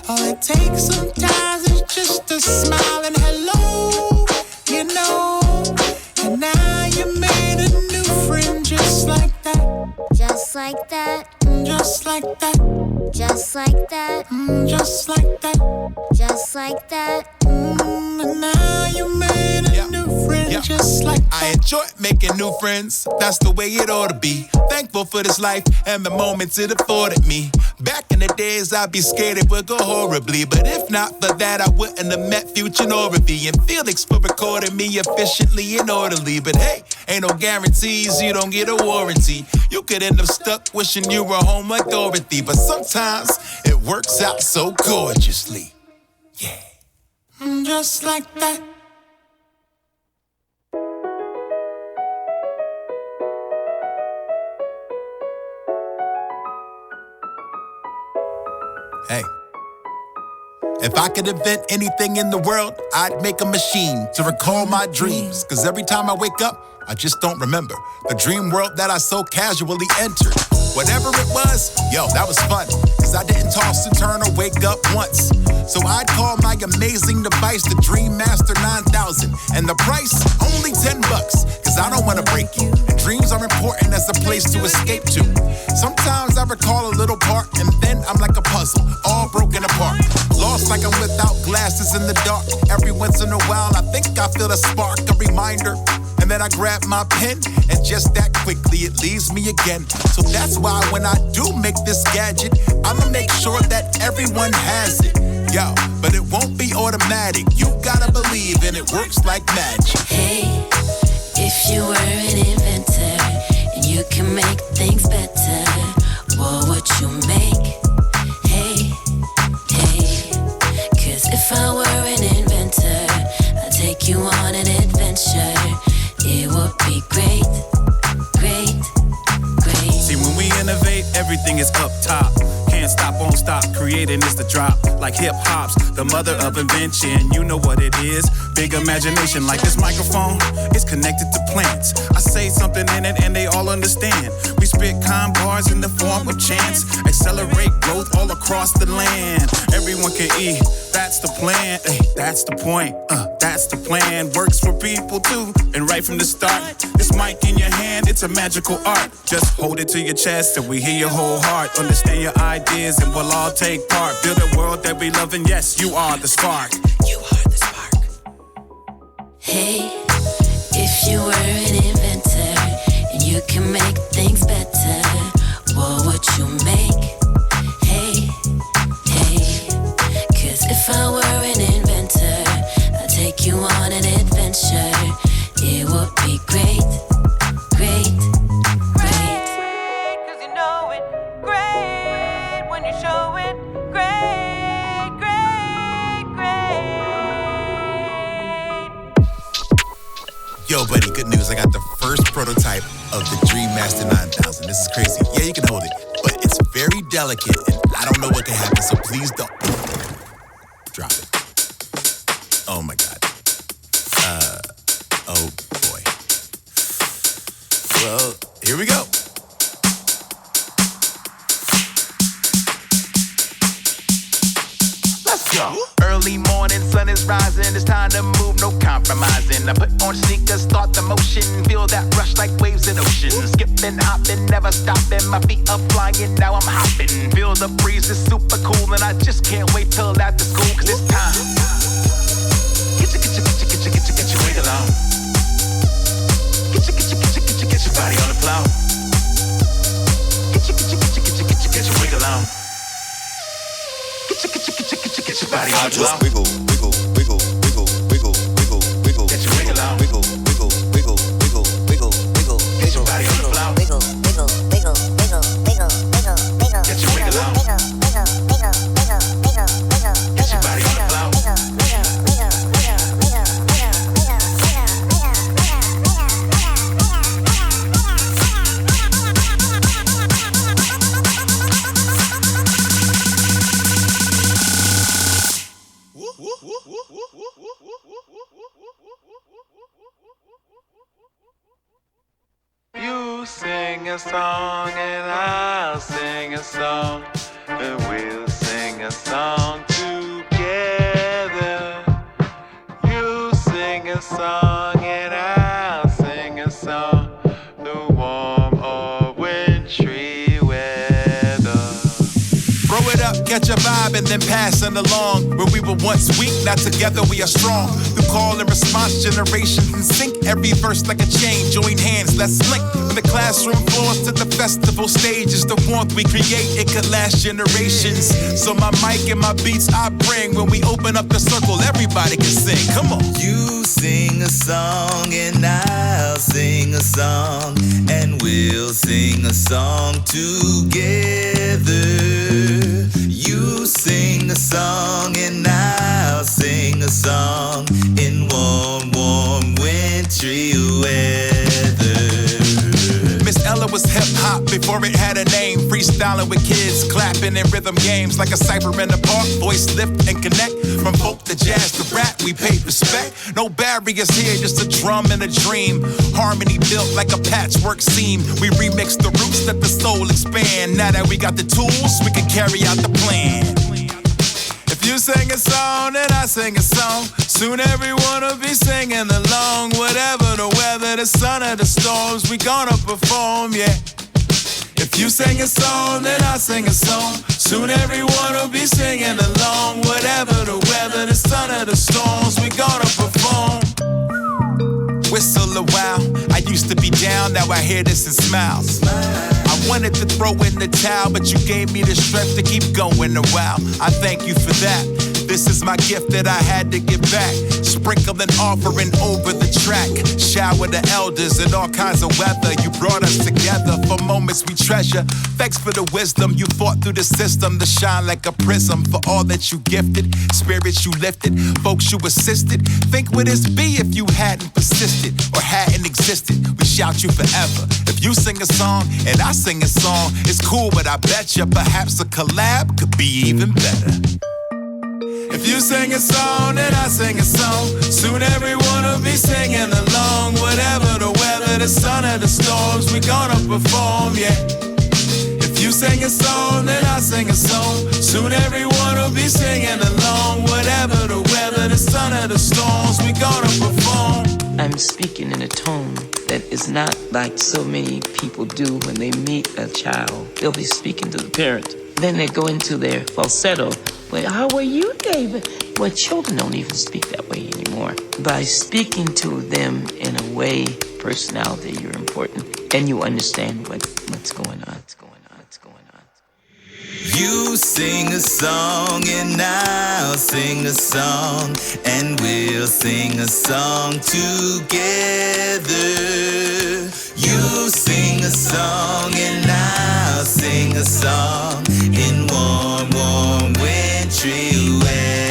all it takes sometimes is just a smile and hello, you know. And now you made a new friend just like that. Just like that. Just like that. Just like that. Just like that. Just like that. And now you made a new friend just like that. I enjoy making new friends. That's the way it ought to be. Thankful for this life and the moments it afforded me. Back in the days, I'd be scared it would go horribly. But if not for that, I wouldn't have met Future nor V. And Felix for recording me efficiently and orderly. But hey, ain't no guarantees, you don't get a warranty. You could end up stuck wishing you were home like Dorothy. But sometimes it works out so gorgeously. Yeah. Just like that. Hey, if I could invent anything in the world, I'd make a machine to recall my dreams. 'Cause every time I wake up, I just don't remember the dream world that I so casually entered. Whatever it was, yo, that was fun. Cause I didn't toss and turn or wake up once. So I'd call my amazing device the Dream Master 9000. And the price, only $10. Cause I don't wanna break you. And dreams are important as a place to escape to. Sometimes I recall a little part, and then I'm like a puzzle, all broken apart. Lost like I'm without glasses in the dark. Every once in a while, I think I feel a spark, a reminder. And then I grab my pen, and just that quickly it leaves me again. So that's why when I do make this gadget, I'ma make sure that everyone has it. Yo, but it won't be automatic. You gotta believe, and it works like magic. Hey, if you were an inventor and you can make things better, what would you make? Hey, hey, 'cause if I were an inventor, I'd take you on an adventure. It would be great, great, great. See, when we innovate, everything is up top. Can't stop, won't stop, creating is the drop. Like hip hop's the mother of invention. You know what it is, big imagination. Like this microphone, it's connected to plants. I say something in it and they all understand. We spit calm bars in the form of chants. Accelerate growth all across the land. Everyone can eat, that's the plan. Hey, that's the point, that's the plan. Works for people too, and right from the start, this mic in your hand, it's a magical art. Just hold it to your chest and we hear your whole heart. Understand your ideas and we'll all take part. Build a world that we love, and yes, you are the spark. You are the spark. Hey, if you were an inventor and you can make things better, what would you make? Hey, hey, 'cause if I were an inventor, I'd take you on an adventure. It would be great, great, great. 'Cause you know it, great when you show it, great, great, great. Yo, buddy, good news. I got the first prototype of the Dream Master 9000. This is crazy. Yeah, you can hold it, but it's very delicate, and I don't know what can happen, so please don't drop it. Oh my God. Oh boy. Well, here we go. Let's go. Early morning, sun is rising. It's time to move, no compromising. I put on sneakers, start the motion. Feel that rush like waves in ocean. Skipping, hopping, never stopping. My feet are flying, now I'm hopping. Feel the breeze is super cool, and I just can't wait till after school, 'cause it's time. Get your wiggle on. Get your body on the floor. Get your wiggle on. Get your body on the floor. Just wiggle, wiggle, wiggle, wiggle, wiggle, wiggle, wiggle. Get your wiggle on. Wiggle, wiggle, wiggle, wiggle, wiggle, wiggle. Get your body on the floor. Wiggle, wiggle, wiggle, wiggle, wiggle, wiggle, wiggle. Get your wiggle on. Wiggle, wiggle, wiggle, wiggle, wiggle, wiggle. Get your body on the floor. Wiggle, wiggle, wiggle, wiggle, wiggle, wiggle, wiggle, You sing a song and I'll sing a song, and we'll sing a song together. You sing a song and I'll sing a song, the warm or wintry weather. Throw it up, catch a vibe, and then pass it along. Where we were once weak, now together we are strong. Through call and response, generations in sync. Every verse like a chain, join hands, let's link. From the classroom floors to the festival stages, the warmth we create, it could last generations. So my mic and my beats I bring. When we open up the circle, everybody can sing. Come on. You sing a song and I'll sing a song, and we'll sing a song together. You sing a song and I'll sing a song in warm, warm, wintry weather. Miss Ella was hip-hop before it had a name. Freestyling with kids, clapping in rhythm games like a cypher in the park. Voice lift and connect. From folk to jazz to rap, we pay respect. No barriers here, just a drum and a dream. Harmony built like a patchwork seam. We remix the roots, let the soul expand. Now that we got the tools, we can carry out the plan. If you sing a song, then I sing a song. Soon everyone will be singing along. Whatever the weather, the sun or the storms, we gonna perform, yeah. If you sing a song, then I sing a song. Soon everyone will be singing along. Whatever the weather, the sun or the storms, we gonna perform. Whistle a while, I used to be down, now I hear this and smiles. I wanted to throw in the towel, but you gave me the strength to keep going a while. I thank you for that. This is my gift that I had to give back. Sprinkle an offering over the track. Shower the elders in all kinds of weather. You brought us together for moments we treasure. Thanks for the wisdom you fought through the system to shine like a prism. For all that you gifted, spirits you lifted, folks you assisted. Think would this be if you hadn't persisted or hadn't existed? We shout you forever. If you sing a song and I sing a song, it's cool, but I bet you perhaps a collab could be even better. If you sing a song, then I sing a song. Soon everyone will be singing along. Whatever the weather, the sun or the storms, we gonna perform, yeah. If you sing a song, then I sing a song. Soon everyone will be singing along. Whatever the weather, the sun or the storms, we gonna perform. I'm speaking in a tone that is not like so many people do when they meet a child. They'll be speaking to the parent. Then they go into their falsetto. Well, how were you, David? Well, children don't even speak that way anymore. By speaking to them in a way, personality, you're important, and you understand what's going on. You sing a song and I'll sing a song, and we'll sing a song together. You sing a song and I'll sing a song in warm, warm wintry weather.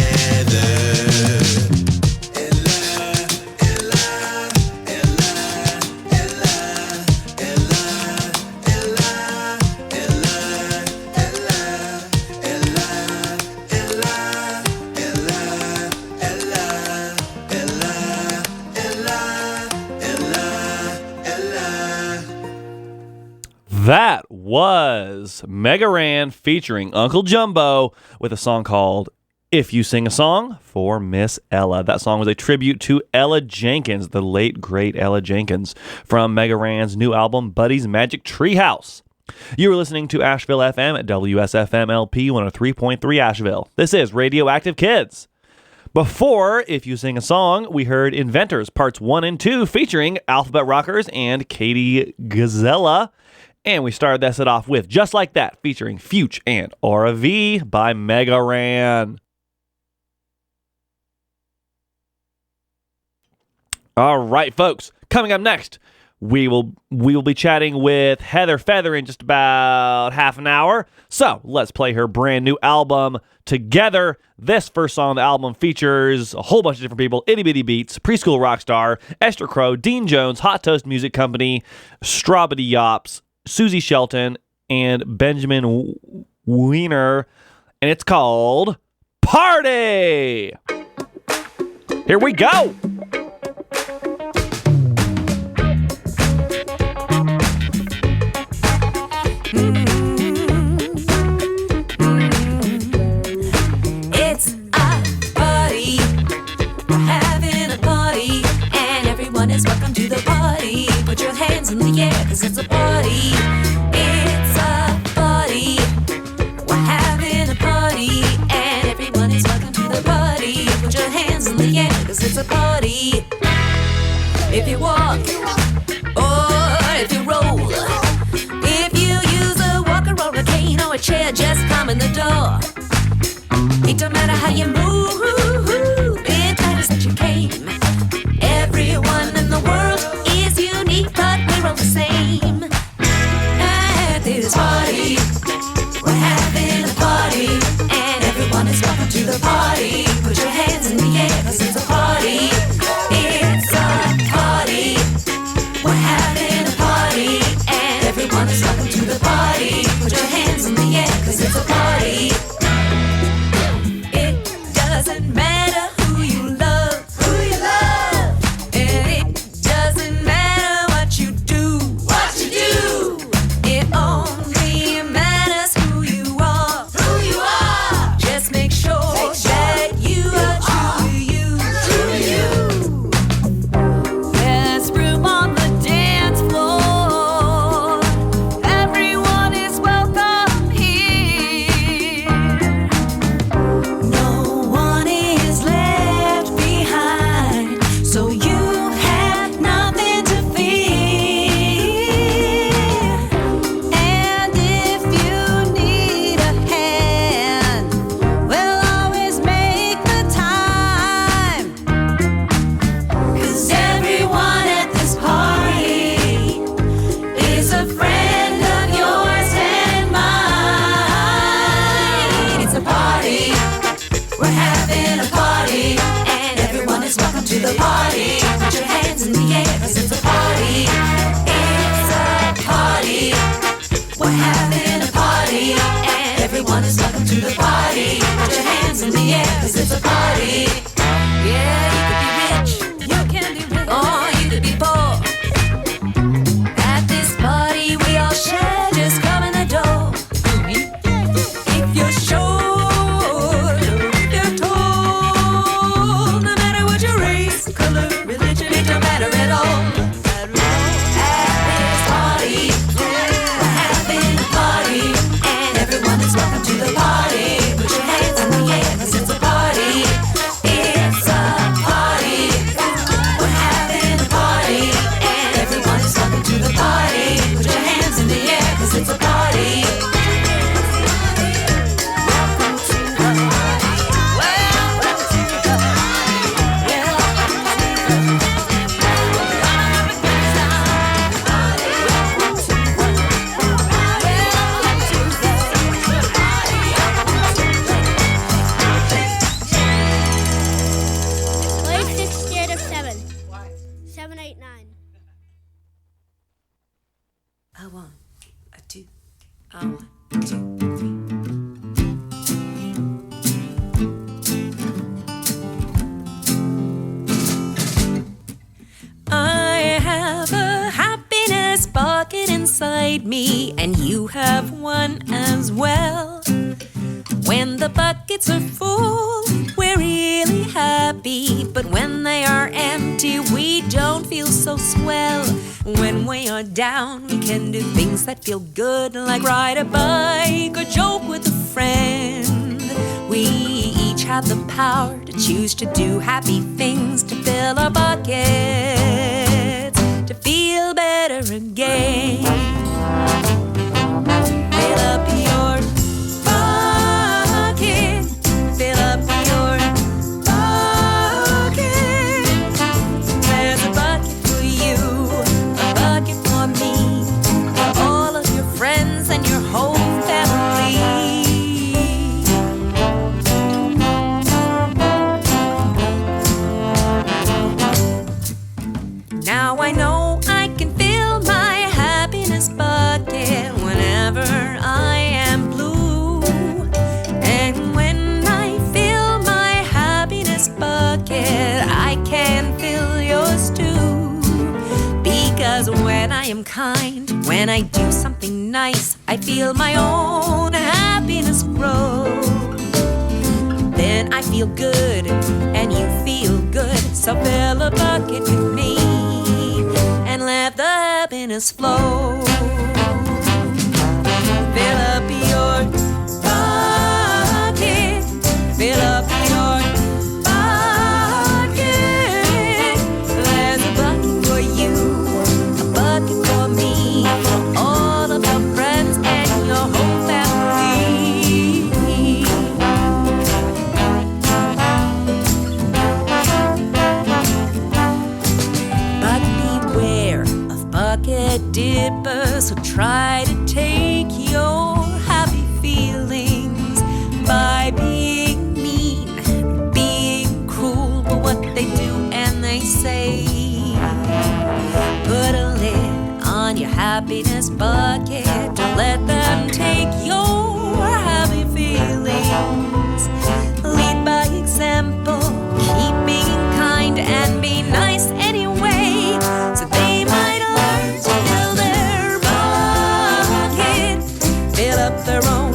That was Mega Ran featuring Uncle Jumbo with a song called If You Sing a Song for Miss Ella. That song was a tribute to Ella Jenkins, the late, great Ella Jenkins, from Mega Ran's new album, Buddy's Magic Treehouse. You were listening to Asheville FM at WSFM LP 103.3 Asheville. This is Radioactive Kids. Before If You Sing a Song, we heard Inventors Parts 1 and 2 featuring Alphabet Rockers and Katie Gazella. And we started that set off with Just Like That featuring Fuchs and Aura V by Mega Ran. All right, folks. Coming up next, we will be chatting with Heather Feather in just about half an hour. So let's play her brand new album together. This first song on the album features a whole bunch of different people: Itty Bitty Beats, Preschool Rockstar, Esther Crow, Dean Jones, Hot Toast Music Company, Strawbody Yops, Susie Shelton, and Benjamin Wiener, and it's called Party! Here we go! It's a party, we're having a party, and everyone is welcome to the party. Put your hands in the air, 'cause it's a party. It's a party, we're having a party, and everyone is welcome to the party. Put your hands in the air, 'cause it's a party. If you walk, or if you roll, if you use a walker or a cane or a chair, just come in the door. It don't matter how you move, it matters that you came. Everyone in the world is unique, but we're all the same. At this party, we're having a party, and everyone is welcome to the party. Put your hands in the air, 'cause it's a party. It's a party, we're having a party, and everyone is welcome to the party. Put your hands in the air, 'cause it's a party. It gather it all at this party. We're having a party, and everyone is welcome to the party. Put your hands in the air, 'cause it's a party. It's a party. We're having a party, and everyone is welcome to the party. Put your hands in the air, 'cause it's a party. Play 6 scared of 7. 7, 8, 9. A 1, a 2, a 1, 2, 3. I have a happiness bucket inside me, and you have one as well. When the buckets are full, we're really happy, but when they are empty, we don't feel so swell. When we are down, we can do things that feel good, like ride a bike or joke with a friend. We each have the power to choose to do happy things, to fill our buckets, to feel better again. Fill up your bucket, fill up your bucket. There's a bucket for you, a bucket for me, for all of your friends and your whole family. Now I know I can fill my happiness bucket whenever I am blue. And when I fill my happiness bucket, I can fill yours too. Because when I am kind, when I do something nice, I feel my own happiness grow. Then I feel good, and you feel good. So fill a bucket with me, and let the happiness flow. Fill up your bucket, fill up your bucket. There's a bucket for you, a bucket for me, for all of your friends and your whole family. But beware of bucket dippers who try to take your happy feelings by being mean, being cruel with what they do and they say. Put a lid on your happiness bucket, don't let them take your happy feelings. Lead by example, keep being kind and be nice anyway, so they might learn to fill their bucket, fill up their own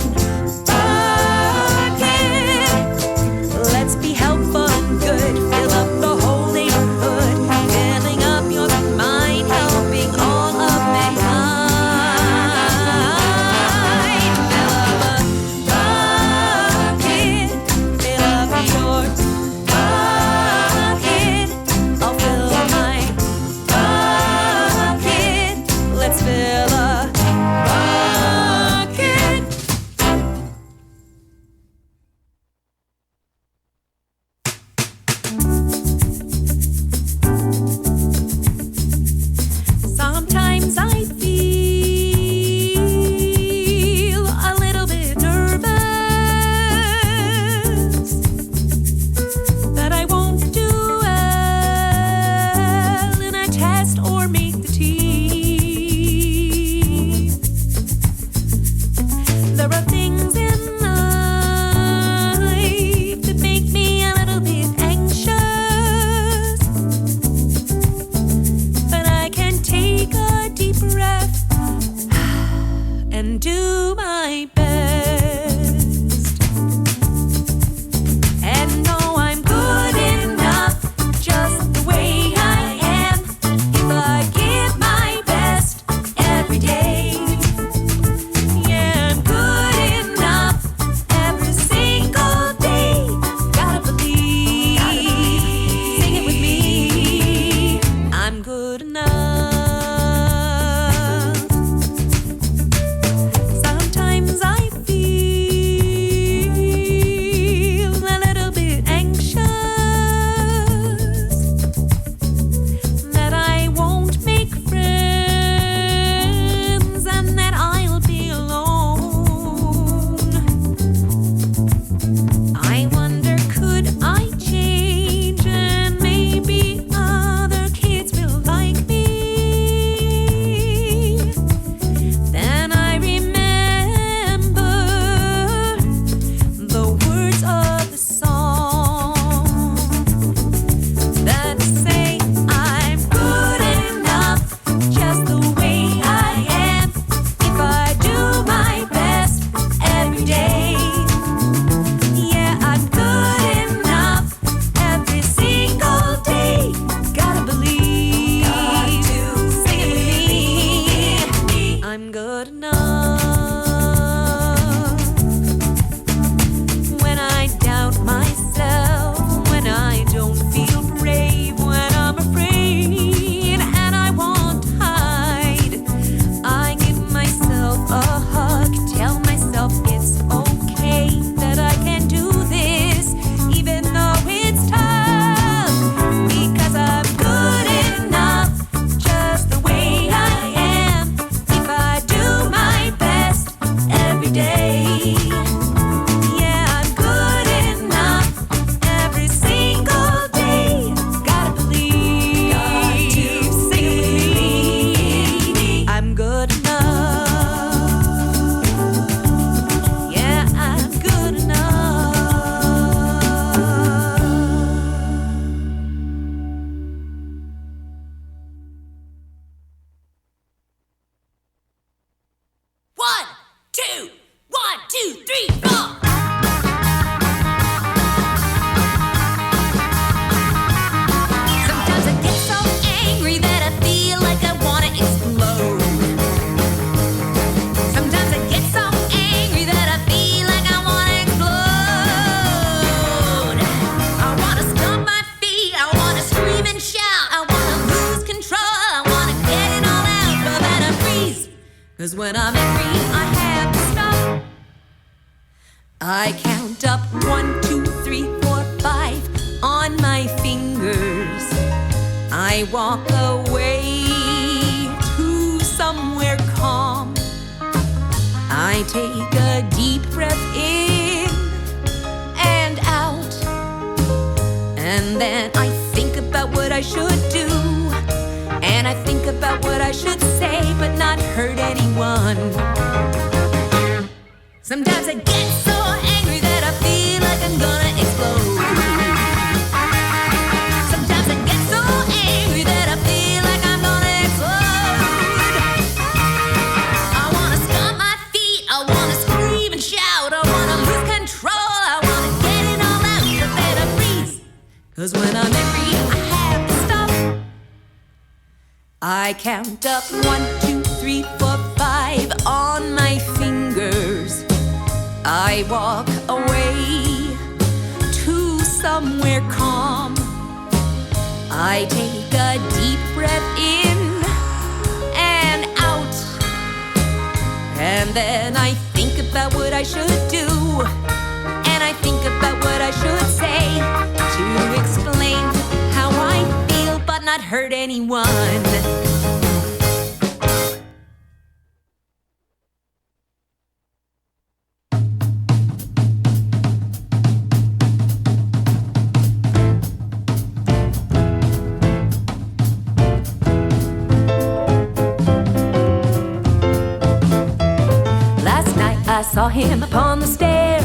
bucket. Let's be helpful and good, fill up the whole neighborhood, filling up your mind, helping all of mankind. Fill up a bucket. 'Cause when I'm angry, I have to stop. I count up 1, 2, 3, 4, 5 on my fingers. I walk away to somewhere calm. I take a deep breath in and out, and then I think about what I should do, and I think about what I should say but not hurt anyone. Sometimes I get so angry that I feel like I'm gonna explode. Sometimes I get so angry that I feel like I'm gonna explode. I wanna stomp my feet, I wanna scream and shout, I wanna lose control, I wanna get it all out, but then I freeze. 'Cause when I'm angry, I have to stop. I count up 1, 2, 3, 4, 5 on my fingers. I walk away to somewhere calm. I take a deep breath in and out, and then I think about what I should do, and I think about what I should say to explain how I feel but not hurt anyone. I saw him upon the stair,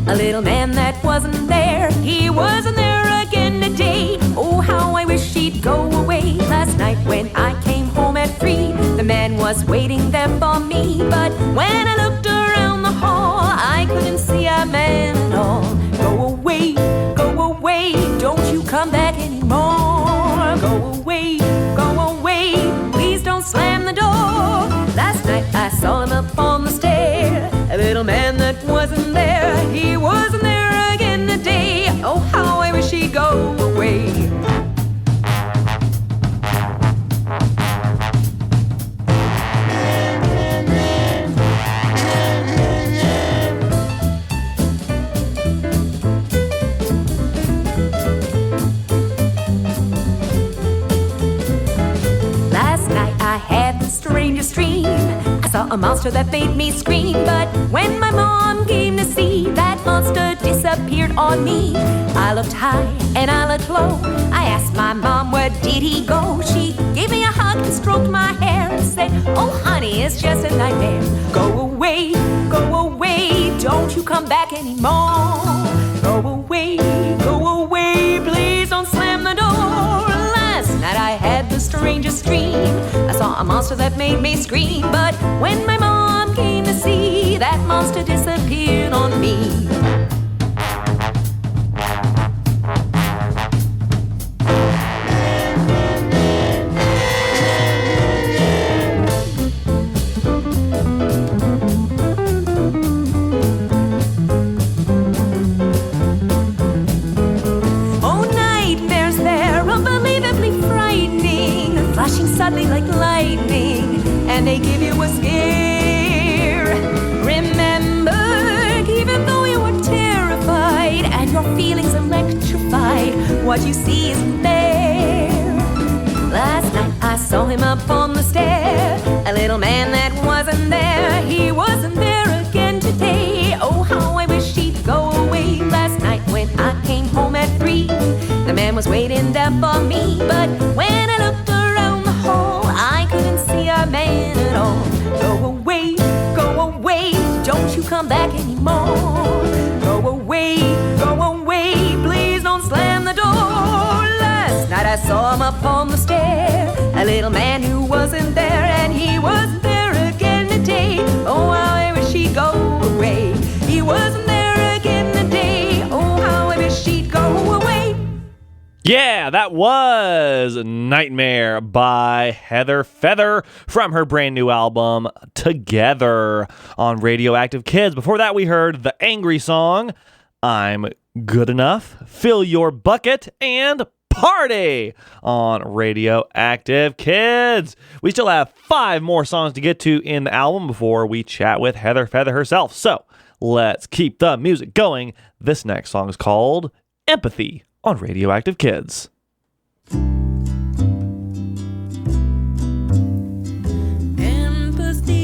a little man that wasn't there. He wasn't there again today. Oh, how I wish he'd go away. Last night when I came home at 3, the man was waiting there for me. But when I looked around the hall, I couldn't see a man at all. Go away, don't you come back anymore. Go away, please don't slam the door. Last night I saw him up on the stair, a little man that wasn't there. He wasn't there again today. Oh, how I wish he'd go away. Last night I had the strangest dream. I saw a monster that made me scream, but when my mom came to see, that monster disappeared on me. I looked high and I looked low. I asked my mom, where did he go? She gave me a hug and stroked my hair and said, oh honey, it's just a nightmare. Go away, don't you come back anymore. Go away, please don't slam the door. Last night I had the strangest dream. I saw a monster that made me scream, but when my mom came to see, that monster disappeared on me. Suddenly like lightning, and they give you a scare. Remember, even though you were terrified and your feelings electrified, what you see isn't there. Last night I saw him up on the stair, a little man that wasn't there. He wasn't there again today. Oh, how I wish he'd go away. Last night when I came home at 3, the man was waiting there for me, but when I looked around the hall, I couldn't see a man at all. Go away, don't you come back anymore. Go away, please don't slam the door. Last night I saw him up on the stair, a little man who wasn't there, and he wasn't there again today. Oh, how I wish he'd go away. He wasn't there again today. Oh, how I wish he'd go away. Yeah, that was Nightmare by Heather Feather from her brand new album, Together, on Radioactive Kids. Before that, we heard the angry song, I'm Good Enough, Fill Your Bucket, and Party on Radioactive Kids. We still have 5 more songs to get to in the album before we chat with Heather Feather herself. So let's keep the music going. This next song is called Empathy on Radioactive Kids. Empathy,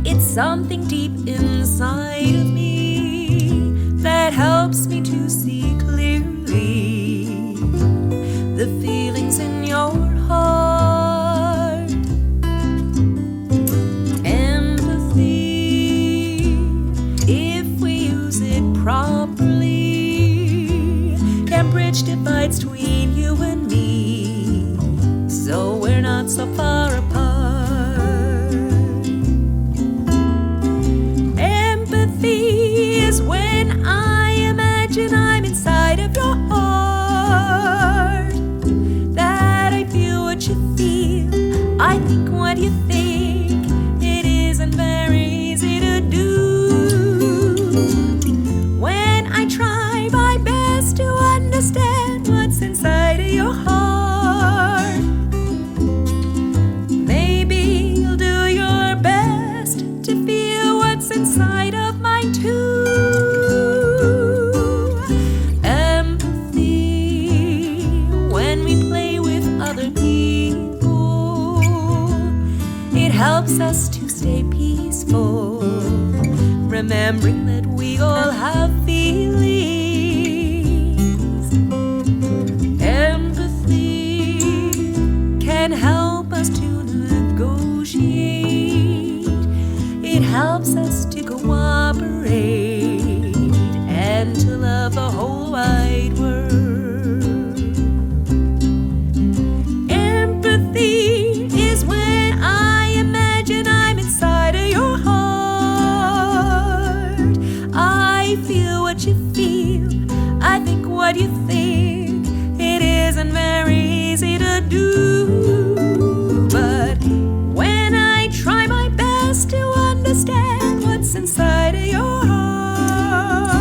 it's something deep inside of me that helps me to see clearly the feelings in your heart. Empathy, if we use it properly, can bridge divides between you and me, so we're not so far apart. Empathy is when I imagine I'm inside of your heart, that I feel what you feel, I think what you think. It isn't very easy to do when I try my best to understand what's inside of your heart. Maybe you'll do your best to feel what's inside of mine too. Empathy, when we play with other people, it helps us to stay peaceful, remembering that we all have feelings. Empathy can help us to negotiate. It helps us to cooperate and to love the whole wide world. Empathy is when I imagine I'm inside of your heart. I feel what you feel, I think what you think. It isn't very easy to do, but when I try my best to understand what's inside of your heart,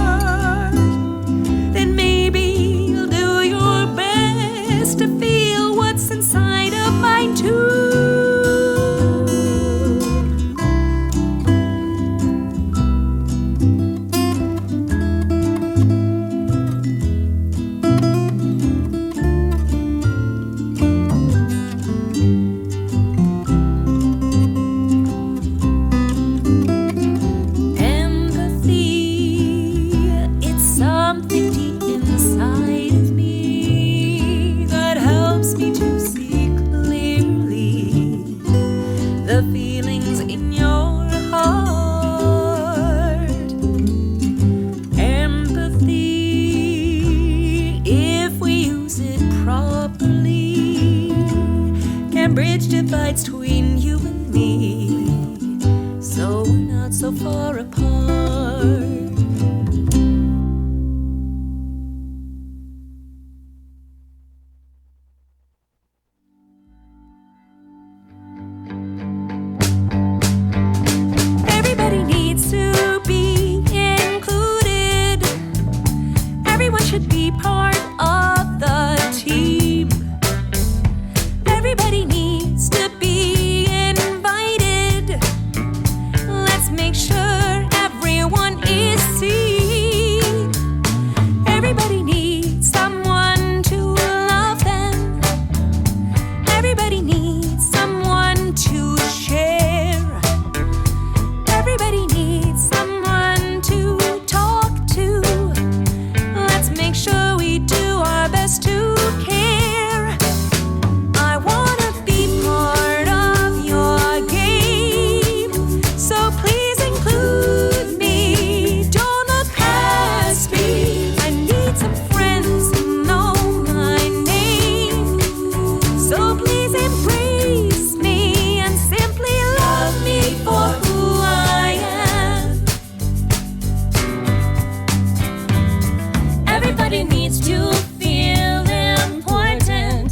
then maybe you'll do your best to feel what's inside of mine too. Divides between you and me, so we're not so far apart. Everybody needs to be included. Everyone should be part of the team. Everybody needs to be invited. Let's make sure everyone is seen. Everybody needs someone to love them. Everybody needs someone to share. Everybody needs someone to talk to. Let's make sure we do our best to care. I wanna be part of your game, so please include me. Don't look past me. I need some friends who know my name, so please embrace me and simply love me for who I am. Everybody needs to feel important.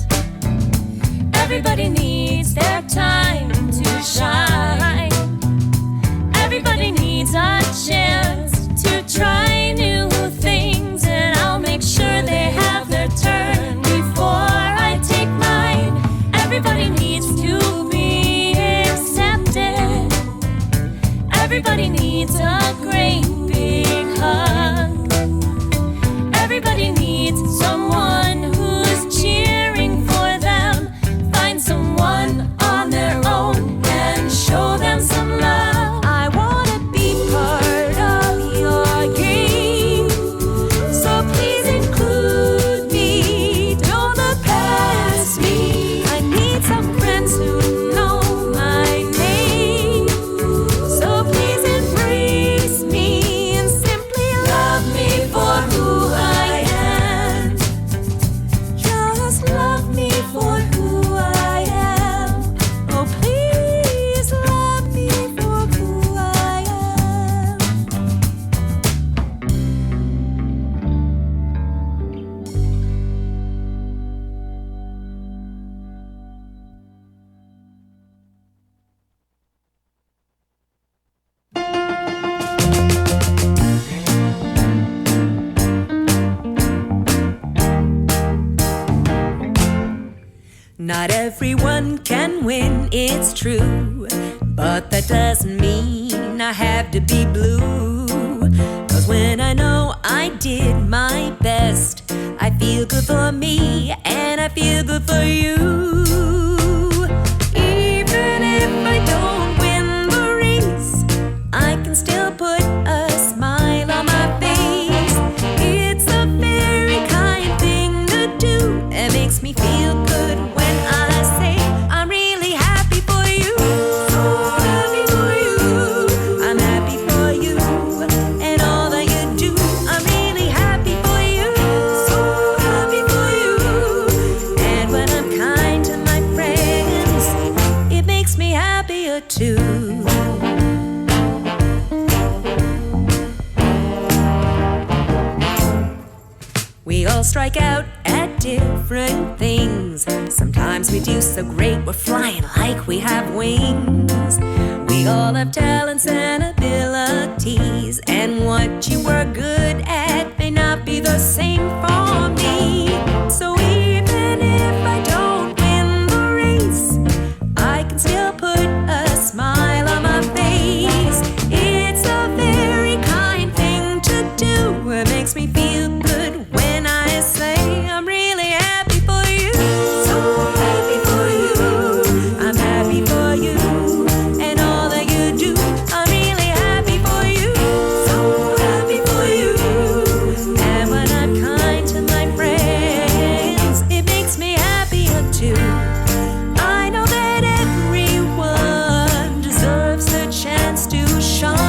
Everybody needs their time to shine. Everybody needs a chance to try new things, and I'll make sure they have their turn. Not everyone can win, it's true. But that doesn't mean I have to be blue. 'Cause when I know I did my best, I feel good for me and I feel good for you. Even if I don't win the race, I can still put a smile on my face. It's a very kind thing to do. It makes me feel good when I say I'm really happy for you. So happy for you. I'm happy for you and all that you do. I'm really happy for you. So happy for you. And when I'm kind to my friends, it makes me happier too. We all strike out at different things. Sometimes we do so great, we're flying like we have wings. We all have talents and abilities, and what you were good at may not be the same for me. So even if I don't win the race, I can still put a smile on my face. It's a very kind thing to do. It makes me feel good when I say I'm really happy for you. So happy for you. I'm happy for you and all that you do. I'm really happy for you. So happy for you. And when I'm kind to my friends, it makes me happier too. I know that everyone deserves a chance to shine.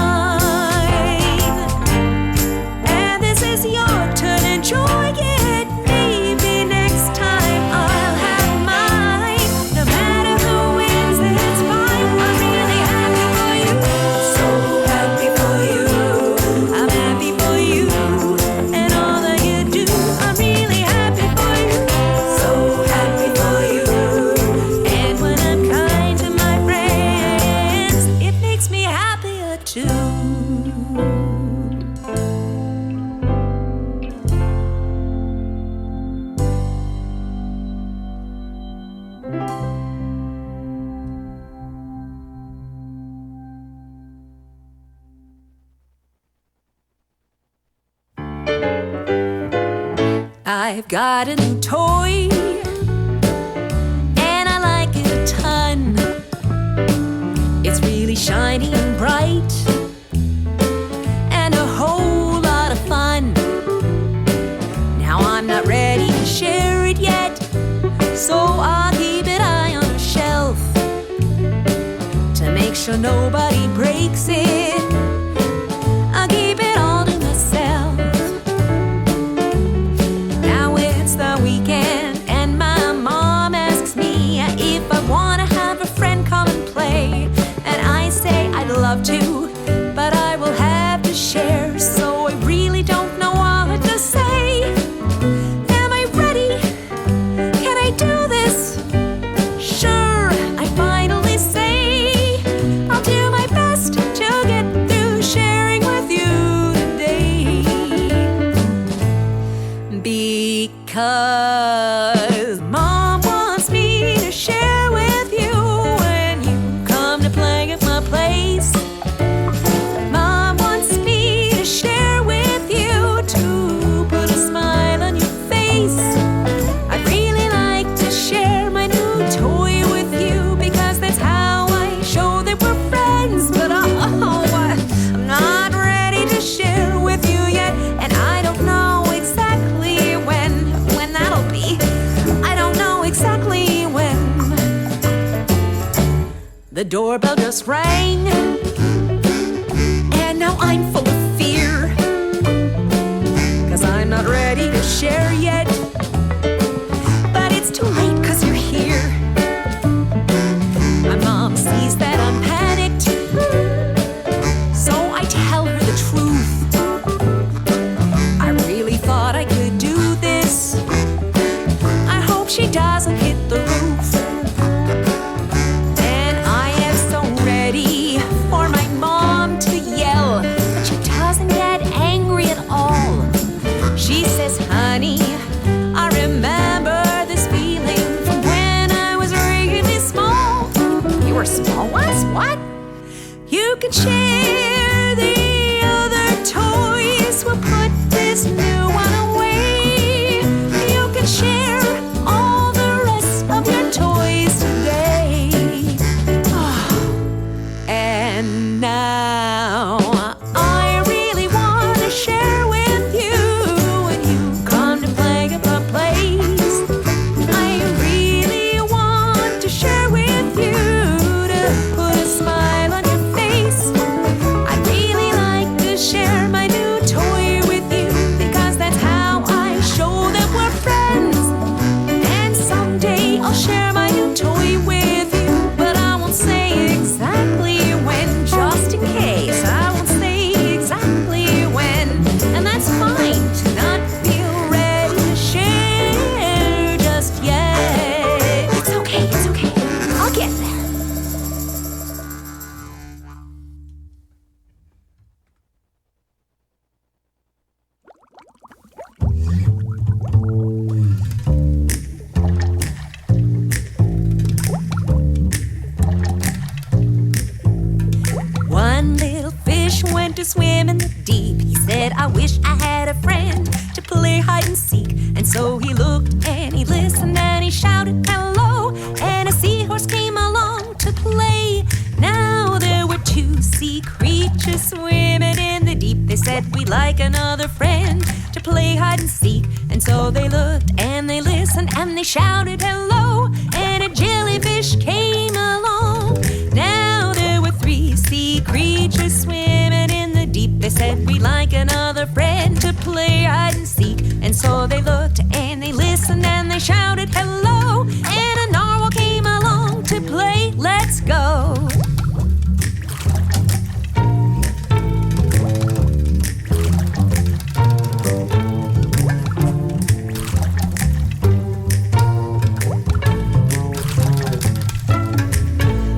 And this is your turn, enjoy it. Maybe next time I'll have mine. No matter who wins, it's fine. I'm really happy for you. So happy for you. I'm happy for you and all that you do. I'm really happy for you. So happy for you. And when I'm kind to my friends, it makes me happier too. I've got a new toy, and I like it a ton. It's really shiny and bright, and a whole lot of fun. Now I'm not ready to share it yet, so I'll keep it high on the shelf to make sure nobody breaks it. I'll keep it all to myself. Now it's the weekend and my mom asks me if I wanna have a friend come and play. And I say I'd love to, but I will have to share, so I really don't know what to say. Am I ready? Can I do this? Sure, I finally say I'll do my best to get through sharing with you today. Because Mom wants me to share with you when you come to play at my place. Mom wants me to share with you to put a smile on your face. I'd really like to share my new toy with you, because that's how I show that we're friends. But I'm not ready to share with you yet, and I don't know exactly when that'll be. I don't know exactly when. The doorbell just rang, and now I'm full of fear, 'cause I'm not ready to share yet. But it's too late 'cause you're here. My mom sees that I'm panicked, so I tell her the truth. I really thought I could do this. I hope she doesn't hit the roof. And I am so ready for my mom to yell, but she doesn't get angry at all. She says, honey, can share the other toys. We'll put this new one away. You can share all the rest of your toys today. And now I really want to share with you when you come to play at my place. I really want to share with you to put a smile on your face. I'd really like to share my new toy with you because that's how I show that we're friends. And someday I'll share my new toy with you, but I won't say exactly when, just in case. I won't say exactly when, and that's fine to not feel ready to share just yet. It's okay, I'll get there. One little fish went to swim in the deep. He said, I wish I had a friend to play hide and seek. And so he looked and he listened and he shouted hello. And a seahorse came along to play. Now there were two sea creatures swimming in the deep. They said, we'd like another friend to play hide and seek. And so they looked and they listened and they shouted hello. And a jellyfish came along. Now there were three sea creatures swimming in the deep. They said, we'd like another friend to play hide and seek. And so they looked and they listened and they shouted hello. And a narwhal came along to play let's go.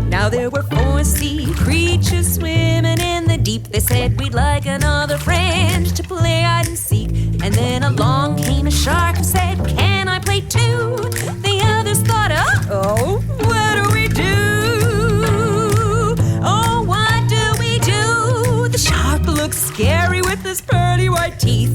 Now there were four sea creatures swimming in the deep. They said, we'd like another friend to play hide and seek. And then along came a shark who said, can I play too? The others thought, uh-oh, what do we do? Oh, what do we do? The shark looked scary with his pearly white teeth,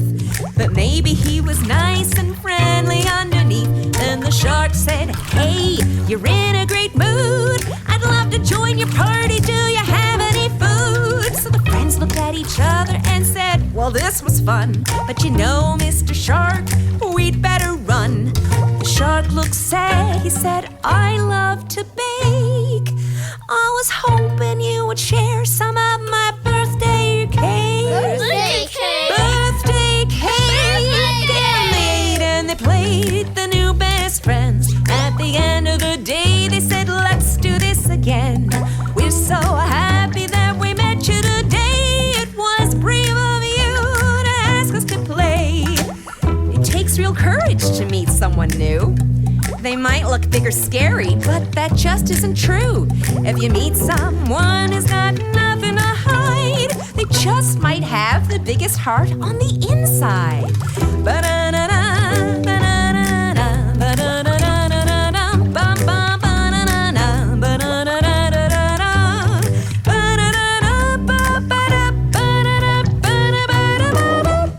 but maybe he was nice and friendly underneath. Then the shark said, hey, you're in a great mood. I'd love to join your party. Do you have any food? So the friends looked at each other and said, well, this was fun, but you know, Mr. Shark, we'd better run. The shark looked sad. He said, I love to bake. I was hoping you would share some of my birthday cake. Birthday cake! Birthday cake! And they ate and they played the new best friends. At the end of the day, they said, let's do this again. We're so happy that we met you today. It was brave of you to ask us to play. It takes real courage to meet someone new. They might look big or scary, but that just isn't true. If you meet someone who's got nothing to hide, they just might have the biggest heart on the inside. Ba-da-da-da, ba-da-da-da, ba-da-da-da-da-da, ba-ba-ba-da-da-da, ba-da-da-da-da-da, ba-da-da-da-ba-da-da-ba-da-da-ba-da-da-ba-da.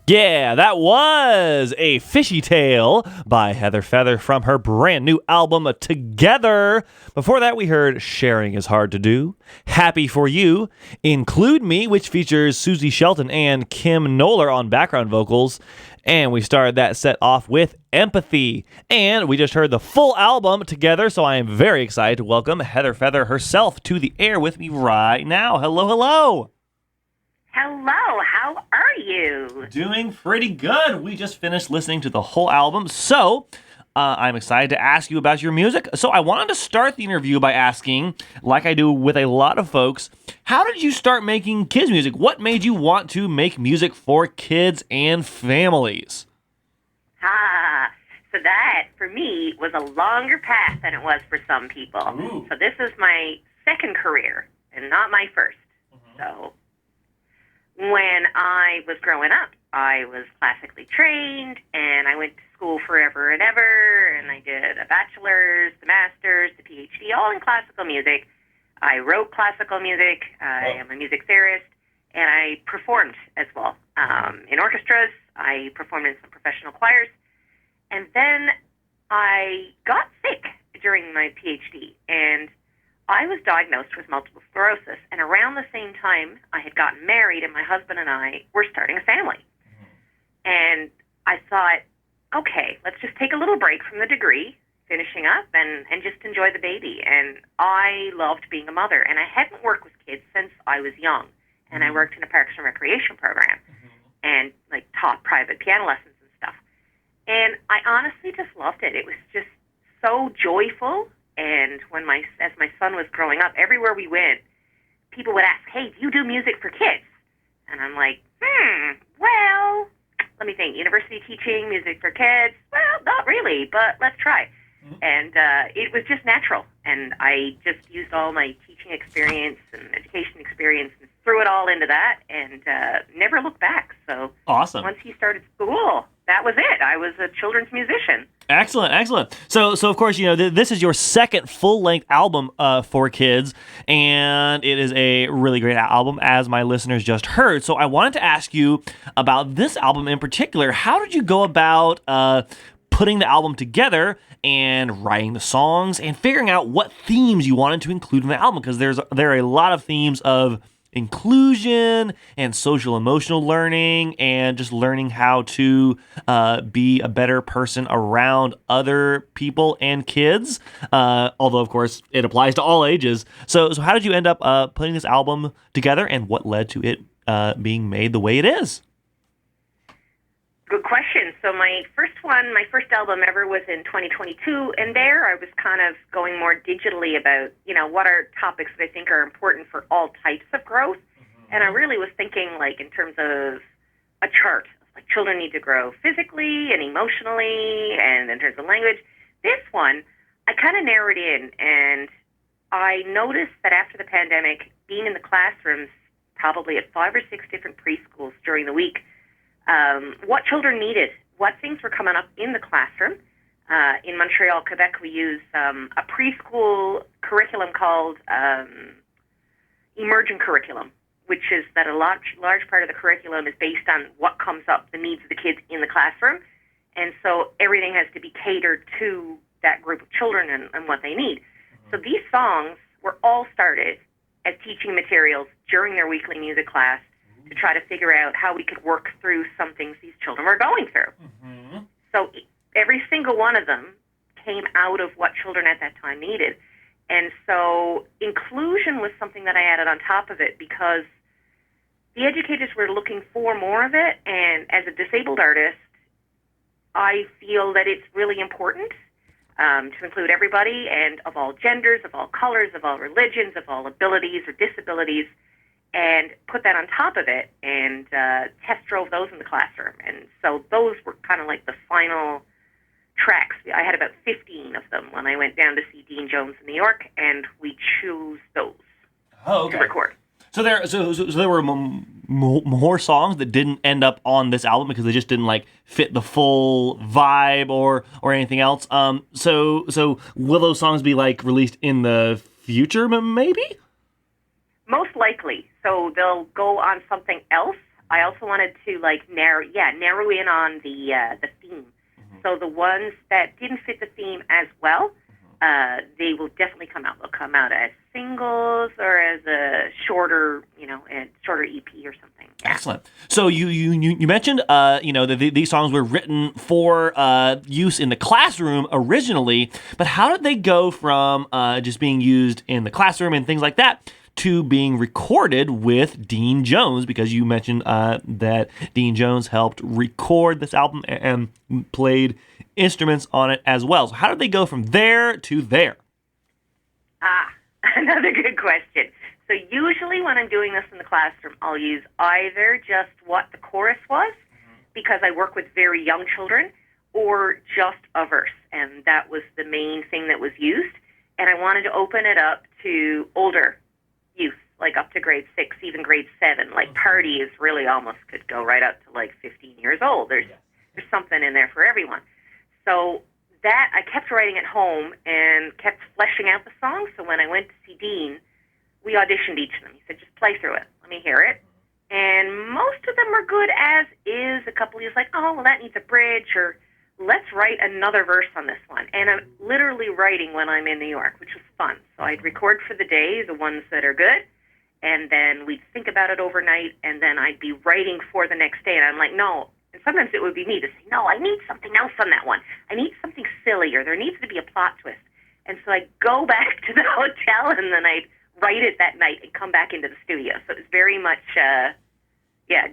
Yeah, that was A Fishy Tale by Heather Feather from her brand new album, Together. Before that, we heard Sharing is Hard to Do, Happy for You, Include Me, which features Susie Shelton and Kim Noller on background vocals. And we started that set off with Empathy. And we just heard the full album Together, so I am very excited to welcome Heather Feather herself to the air with me right now. Hello, hello. Hello, how are you? Doing pretty good. We just finished listening to the whole album, so I'm excited to ask you about your music. So I wanted to start the interview by asking, like I do with a lot of folks, how did you start making kids music? What made you want to make music for kids and families? So that, for me, was a longer path than it was for some people. Ooh. So this is my second career, and not my first. So when I was growing up, I was classically trained, and I went to school forever and ever, and I did a bachelor's, the master's, the PhD, all in classical music. I wrote classical music. I am a music theorist, and I performed as well in orchestras. I performed in some professional choirs, and then I got sick during my PhD, and I was diagnosed with multiple sclerosis. And around the same time, I had gotten married, and my husband and I were starting a family. And I thought, okay, let's just take a little break from the degree, finishing up, and just enjoy the baby. And I loved being a mother, and I hadn't worked with kids since I was young. And I worked in a Parks and Recreation program and like taught private piano lessons and stuff. And I honestly just loved it. It was just so joyful. And as my son was growing up, everywhere we went, people would ask, hey, do you do music for kids? And I'm like, well, let me think. University teaching, music for kids? Well, not really, but let's try. And it was just natural. And I just used all my teaching experience and education experience and threw it all into that and never looked back. So awesome. Once he started school, that was it. I was a children's musician. Excellent, excellent. So of course, this is your second full-length album for kids, and it is a really great album, as my listeners just heard. So I wanted to ask you about this album in particular. How did you go about putting the album together and writing the songs and figuring out what themes you wanted to include in the album? Because there are a lot of themes of inclusion and social emotional learning and just learning how to be a better person around other people and kids. Although, of course, it applies to all ages. So how did you end up putting this album together, and what led to it being made the way it is? Good question. So my first album ever was in 2022, and there I was kind of going more digitally about, what are topics that I think are important for all types of growth. And I really was thinking like in terms of a chart. Like children need to grow physically and emotionally and in terms of language. This one, I kind of narrowed in, and I noticed that after the pandemic, being in the classrooms, probably at 5 or 6 different preschools during the week, what children needed, what things were coming up in the classroom. In Montreal, Quebec, we use a preschool curriculum called emergent curriculum, which is that a large part of the curriculum is based on what comes up, the needs of the kids in the classroom. And so everything has to be catered to that group of children and what they need. So these songs were all started as teaching materials during their weekly music class to try to figure out how we could work through some things these children were going through. So every single one of them came out of what children at that time needed. And so inclusion was something that I added on top of it because the educators were looking for more of it. And as a disabled artist, I feel that it's really important to include everybody and of all genders, of all colors, of all religions, of all abilities or disabilities, and put that on top of it and test drove those in the classroom. And so those were kind of like the final tracks. I had about 15 of them when I went down to see Dean Jones in New York, and we chose those to record. So there were more songs that didn't end up on this album because they just didn't like fit the full vibe or anything else. So will those songs be like released in the future maybe? Most likely. So they'll go on something else. I also wanted to narrow in on the theme. So the ones that didn't fit the theme as well, they will definitely come out. They'll come out as singles or as a shorter EP or something. Yeah. Excellent. So you mentioned that these songs were written for use in the classroom originally, but how did they go from just being used in the classroom and things like that to being recorded with Dean Jones? Because you mentioned that Dean Jones helped record this album and played instruments on it as well. So how did they go from there to there? Another good question. So usually when I'm doing this in the classroom, I'll use either just what the chorus was, because I work with very young children, or just a verse. And that was the main thing that was used. And I wanted to open it up to older youth, like up to grade 6, even grade 7. Like Party is really almost could go right up to like 15 years old. There's something in there for everyone. So that I kept writing at home and kept fleshing out the songs. So when I went to see Dean, we auditioned each of them. He said, just play through it. Let me hear it. And most of them were good as is. A couple he was like, oh, well, that needs a bridge, or let's write another verse on this one. And I'm literally writing when I'm in New York, which was fun. So I'd record for the day, the ones that are good, and then we'd think about it overnight, and then I'd be writing for the next day. And I'm like, no. And sometimes it would be me to say, no, I need something else on that one. I need something silly, or there needs to be a plot twist. And so I'd go back to the hotel, and then I'd write it that night and come back into the studio. So it was very much,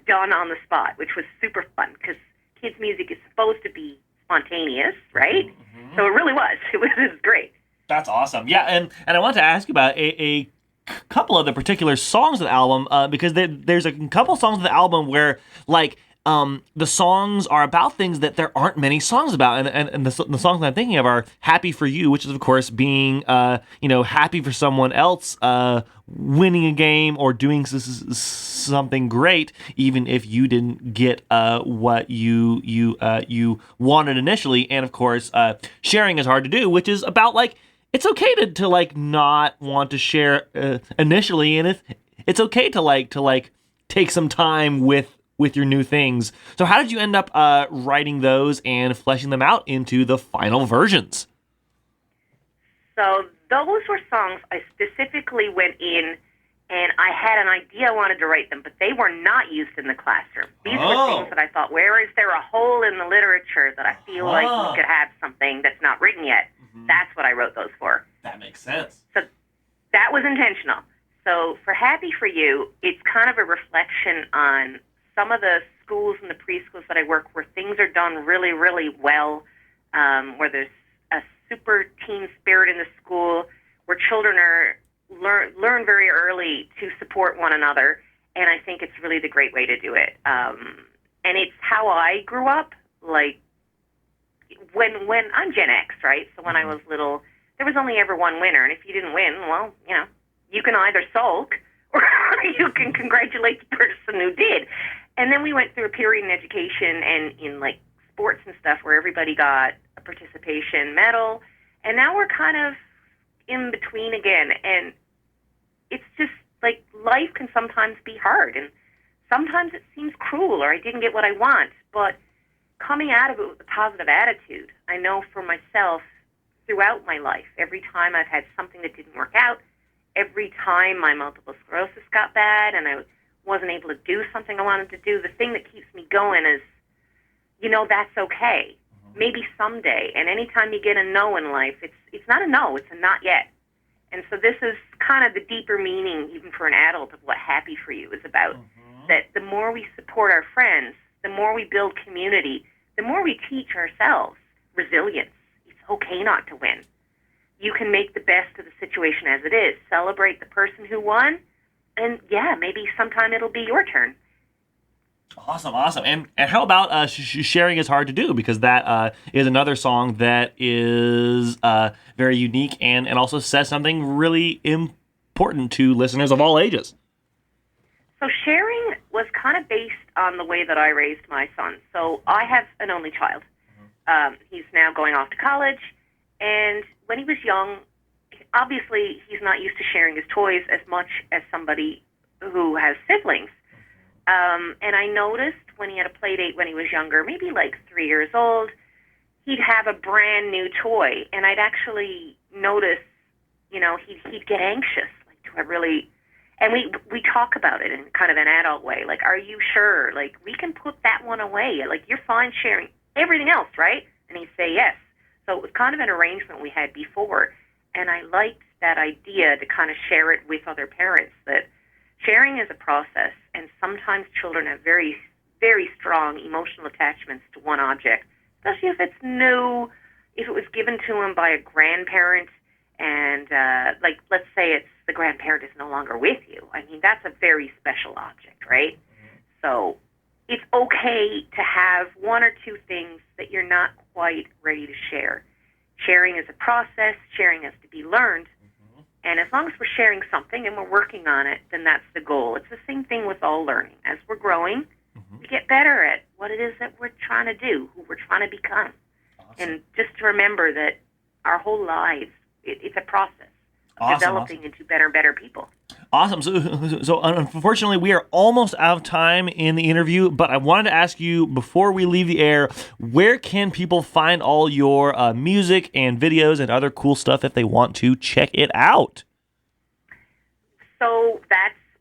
done on the spot, which was super fun, because kids' music is supposed to be spontaneous, right? Mm-hmm. So it really was. It was great. That's awesome. Yeah, and I want to ask you about a couple of the particular songs of the album, because there's a couple songs of the album where, like, the songs are about things that there aren't many songs about, and the songs I'm thinking of are "Happy for You," which is of course being happy for someone else winning a game or doing something great, even if you didn't get what you wanted initially, and of course "Sharing is Hard to Do," which is about, like, it's okay to like not want to share initially, and it's okay to take some time with your new things. So how did you end up writing those and fleshing them out into the final versions? So those were songs I specifically went in and I had an idea I wanted to write them, but they were not used in the classroom. These were things that I thought, where is there a hole in the literature that I feel like we could have something that's not written yet? Mm-hmm. That's what I wrote those for. That makes sense. So that was intentional. So for Happy for You, it's kind of a reflection on some of the schools and the preschools that I work where things are done really, really well, where there's a super team spirit in the school, where children are learn very early to support one another, and I think it's really the great way to do it. And it's how I grew up. Like, when I'm Gen X, right? So when I was little, there was only ever one winner, and if you didn't win, well, you can either sulk or you can congratulate the person who did. And then we went through a period in education and in, like, sports and stuff where everybody got a participation medal, and now we're kind of in between again. And it's just, like, life can sometimes be hard, and sometimes it seems cruel, or I didn't get what I want. But coming out of it with a positive attitude, I know for myself throughout my life, every time I've had something that didn't work out, every time my multiple sclerosis got bad and I wasn't able to do something I wanted to do, the thing that keeps me going is, that's okay. Mm-hmm. Maybe someday. And anytime you get a no in life, it's not a no, it's a not yet. And so this is kind of the deeper meaning, even for an adult, of what Happy for You is about. Mm-hmm. That the more we support our friends, the more we build community, the more we teach ourselves resilience. It's okay not to win. You can make the best of the situation as it is. Celebrate the person who won, and maybe sometime it'll be your turn. Awesome. And how about Sharing is Hard to Do? Because that is another song that is very unique and also says something really important to listeners of all ages. So Sharing was kind of based on the way that I raised my son. So I have an only child. Mm-hmm. He's now going off to college, and when he was young, obviously he's not used to sharing his toys as much as somebody who has siblings. And I noticed when he had a play date when he was younger, maybe like 3 years old, he'd have a brand new toy, and I'd actually notice, he'd get anxious. Like, do I really? And we talk about it in kind of an adult way. Like, are you sure? Like, we can put that one away. Like, you're fine sharing everything else, right? And he'd say yes. So it was kind of an arrangement we had before, and I liked that idea to kind of share it with other parents, that sharing is a process, and sometimes children have very, very strong emotional attachments to one object, especially if it's new, if it was given to them by a grandparent, and, like, let's say it's the grandparent is no longer with you. I mean, that's a very special object, right? So it's okay to have one or two things that you're not quite ready to share. Sharing is a process. Sharing has to be learned. Mm-hmm. And as long as we're sharing something and we're working on it, then that's the goal. It's the same thing with all learning. As we're growing, we get better at what it is that we're trying to do, who we're trying to become. Awesome. And just to remember that our whole lives, it's a process. developing into better and better people. Awesome. So unfortunately, we are almost out of time in the interview, but I wanted to ask you before we leave the air, where can people find all your music and videos and other cool stuff if they want to check it out? So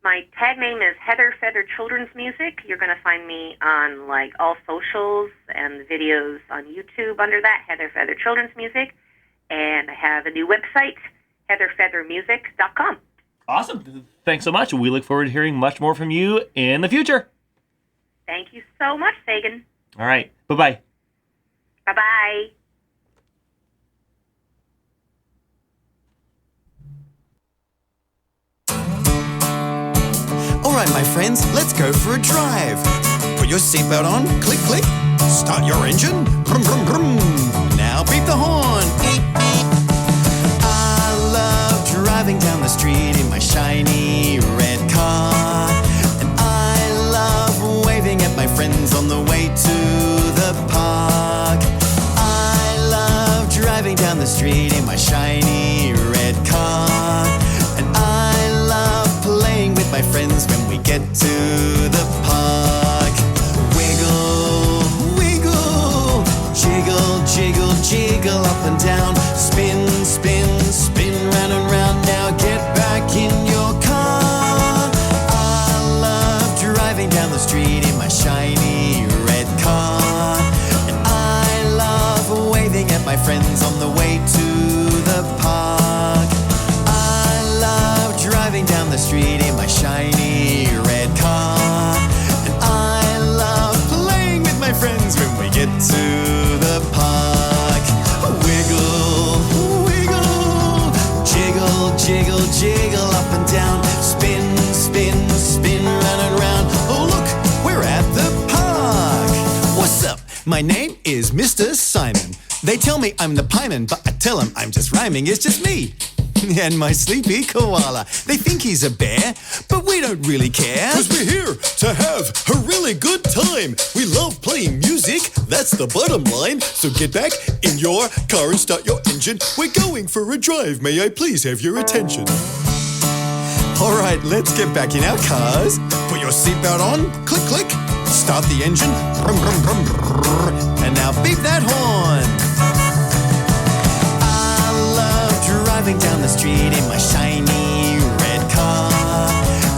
my tag name is Heather Feather Children's Music. You're going to find me on like all socials and the videos on YouTube under that, Heather Feather Children's Music. And I have a new website, heatherfeathermusic.com. Awesome. Thanks so much. We look forward to hearing much more from you in the future. Thank you so much, Sagan. All right. Bye-bye. Bye-bye. All right, my friends, let's go for a drive. Put your seatbelt on, click, click. Start your engine, brum, brum, brum. Now beep the horn, beep, beep. I love driving down the street in my shiny red car. And I love waving at my friends on the way to the park. I love driving down the street in my shiny red car. And I love playing with my friends when we get to the park. Wiggle, wiggle, jiggle, jiggle, jiggle up and down. Spin, spin, spin round and round. Now get back in your car. I love driving down the street in my shiny red car. And I love waving at my friends on the way to the park. I love driving down the street in my shiny red car. And I love playing with my friends when we get to the park. Wiggle, wiggle, jiggle, jiggle, jiggle up and down. Spin, spin, spin round and round. Oh look, we're at the park. What's up? My name is Mr. Simon. They tell me I'm the pieman, but I tell them I'm just rhyming. It's just me. And my sleepy koala. They think he's a bear, but we don't really care. 'Cause we're here to have a really good time. We love playing music, that's the bottom line. So get back in your car and start your engine. We're going for a drive, may I please have your attention? All right, let's get back in our cars. Put your seatbelt on, click, click. Start the engine, brum, brum, brum, brrr. And now beep that horn. Driving down the street in my shiny red car.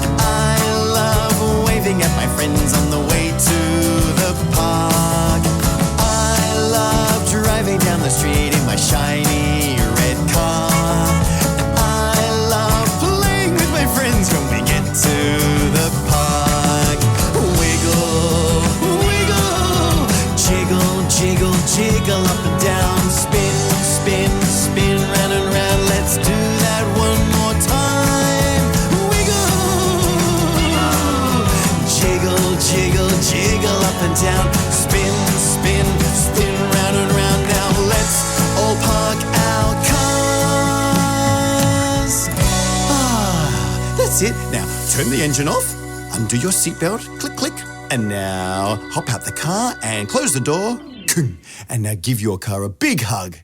And I love waving at my friends on the way to the park. I love driving down the street in my shiny red car. And I love playing with my friends when we get to the park. Wiggle, wiggle, jiggle, jiggle, jiggle up and down. Spin, spin, spin round and round. Let's do that one more time. Wiggle, jiggle, jiggle, jiggle up and down. Spin, spin, spin round and round. Now let's all park our cars. That's it. Now turn the engine off, undo your seatbelt, click, click, and now hop out the car and close the door. And now give your car a big hug.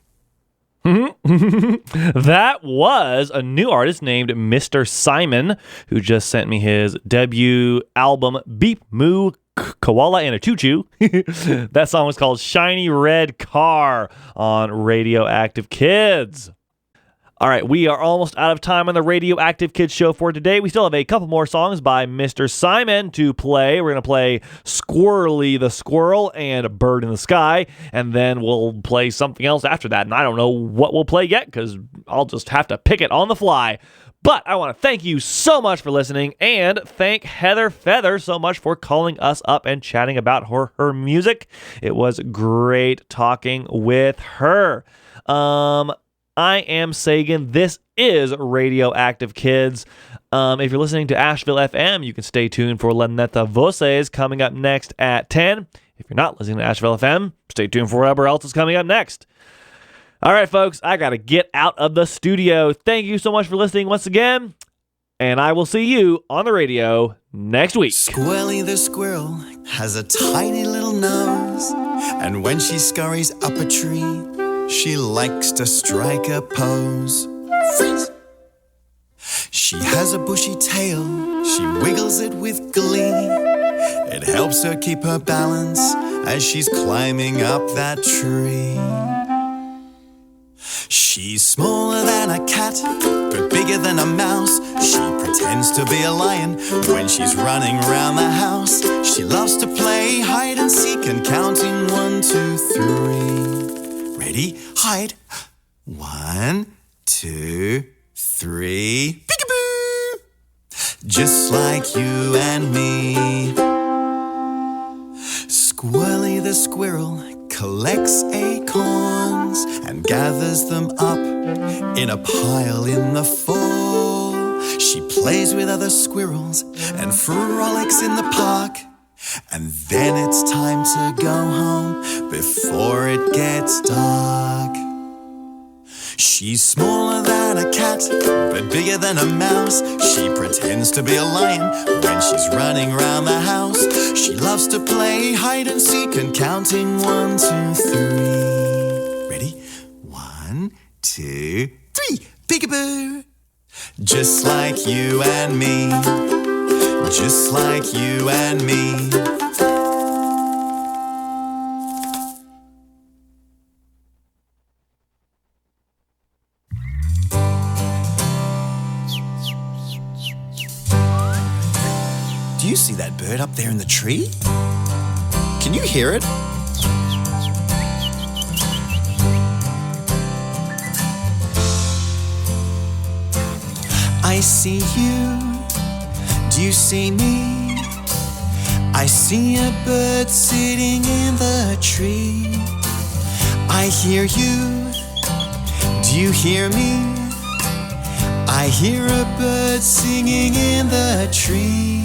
That was a new artist named Mr. Simon, who just sent me his debut album, Beep Moo Koala and a Choo Choo. That song was called Shiny Red Car on Radioactive Kids. All right, we are almost out of time on the Radioactive Kids show for today. We still have a couple more songs by Mr. Simon to play. We're going to play Squirrely the Squirrel and Bird in the Sky, and then we'll play something else after that. And I don't know what we'll play yet because I'll just have to pick it on the fly. But I want to thank you so much for listening and thank Heather Feather so much for calling us up and chatting about her music. It was great talking with her. I am Sagan. This is Radioactive Kids. If you're listening to Asheville FM, you can stay tuned for La Neta Voces coming up next at 10. If you're not listening to Asheville FM, stay tuned for whatever else is coming up next. All right, folks, I got to get out of the studio. Thank you so much for listening once again, and I will see you on the radio next week. Squirrely the squirrel has a tiny little nose, and when she scurries up a tree, she likes to strike a pose. Freeze! has a bushy tail, she wiggles it with glee. It helps her keep her balance as she's climbing up that tree. She's smaller than a cat, but bigger than a mouse. She pretends to be a lion when she's running around the house. She loves to play hide and seek and counting 1, 2, 3. Ready? Hide. 1, 2, 3. Peekaboo! Just like you and me. Squirrely the squirrel collects acorns and gathers them up in a pile in the fall. She plays with other squirrels and frolics in the park. And then it's time to go home before it gets dark. She's smaller than a cat, but bigger than a mouse. She pretends to be a lion when she's running around the house. She loves to play hide and seek and counting 1, 2, 3. Ready? 1, 2, 3. Peekaboo! Just like you and me. Just like you and me. Do you see that bird up there in the tree? Can you hear it? I see you. Do you see me? I see a bird sitting in the tree. I hear you. Do you hear me? I hear a bird singing in the tree.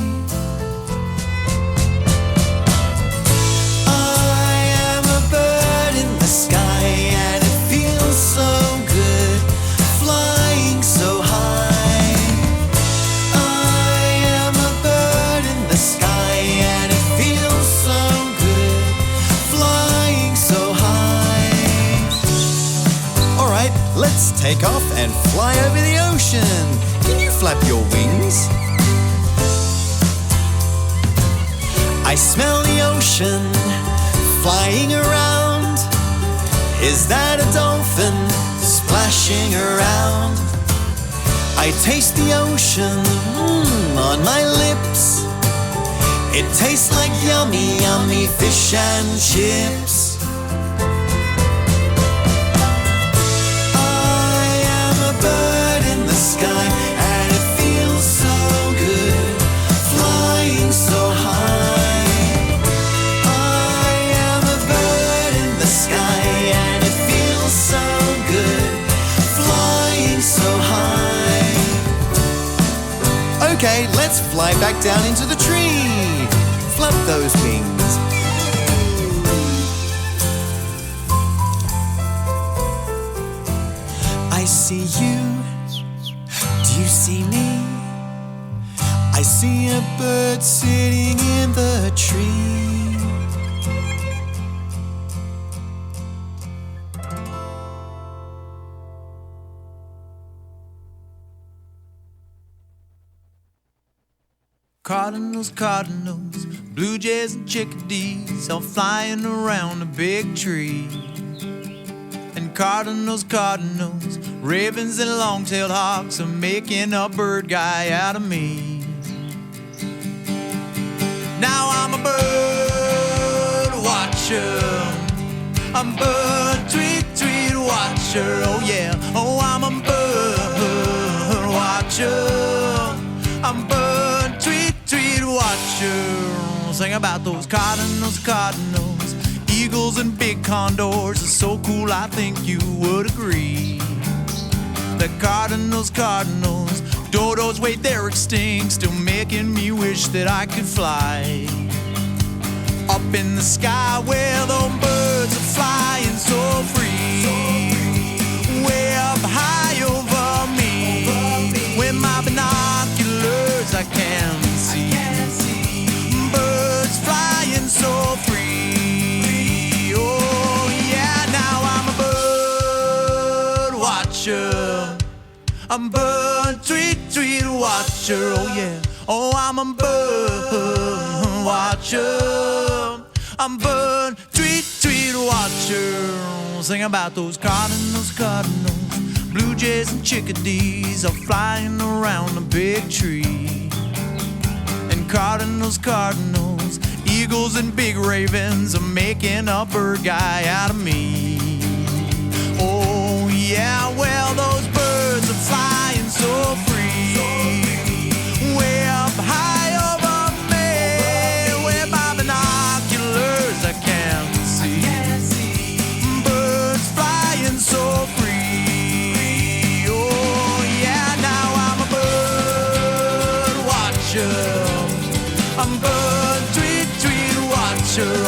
Sky and it feels so good, flying so high. I am a bird in the sky and it feels so good, flying so high. Alright, let's take off and fly over the ocean. Can you flap your wings? I smell the ocean flying around. Is that a dolphin splashing around? I taste the ocean on my lips. It tastes like yummy, yummy fish and chips. I am a bird in the sky and it feels so good, flying so high. Okay, let's fly back down into the tree. Flap those wings. I see you. Do you see me? I see a bird sitting in the tree. Cardinals, cardinals, blue jays and chickadees all flying around a big tree. And cardinals, cardinals, ravens and long-tailed hawks are making a bird guy out of me. Now I'm a bird watcher, I'm bird tweet, tweet watcher, oh yeah. Oh, I'm a bird watcher, I'm bird tweet, tweet watcher. Sing about those cardinals, cardinals, eagles and big condors are so cool, I think you would agree. The cardinals, cardinals, dodos, wait, they're extinct, still making me wish that I could fly up in the sky where those birds are flying so free, way up high over me, with my binoculars I can see birds flying so free. Oh yeah, now I'm a bird watcher, I'm bird bird tweet, tweet watcher, oh yeah. Oh, I'm a bird watcher. I'm bird tweet, tweet watcher. Sing about those cardinals, cardinals. Blue jays and chickadees are flying around a big tree. And cardinals, cardinals, eagles and big ravens are making a bird guy out of me. Oh yeah, well those birds are flying so free, way up high over me, where my binoculars I can't see. Birds flying so free. Oh yeah, now I'm a bird watcher. I'm bird tweet, tweet watcher.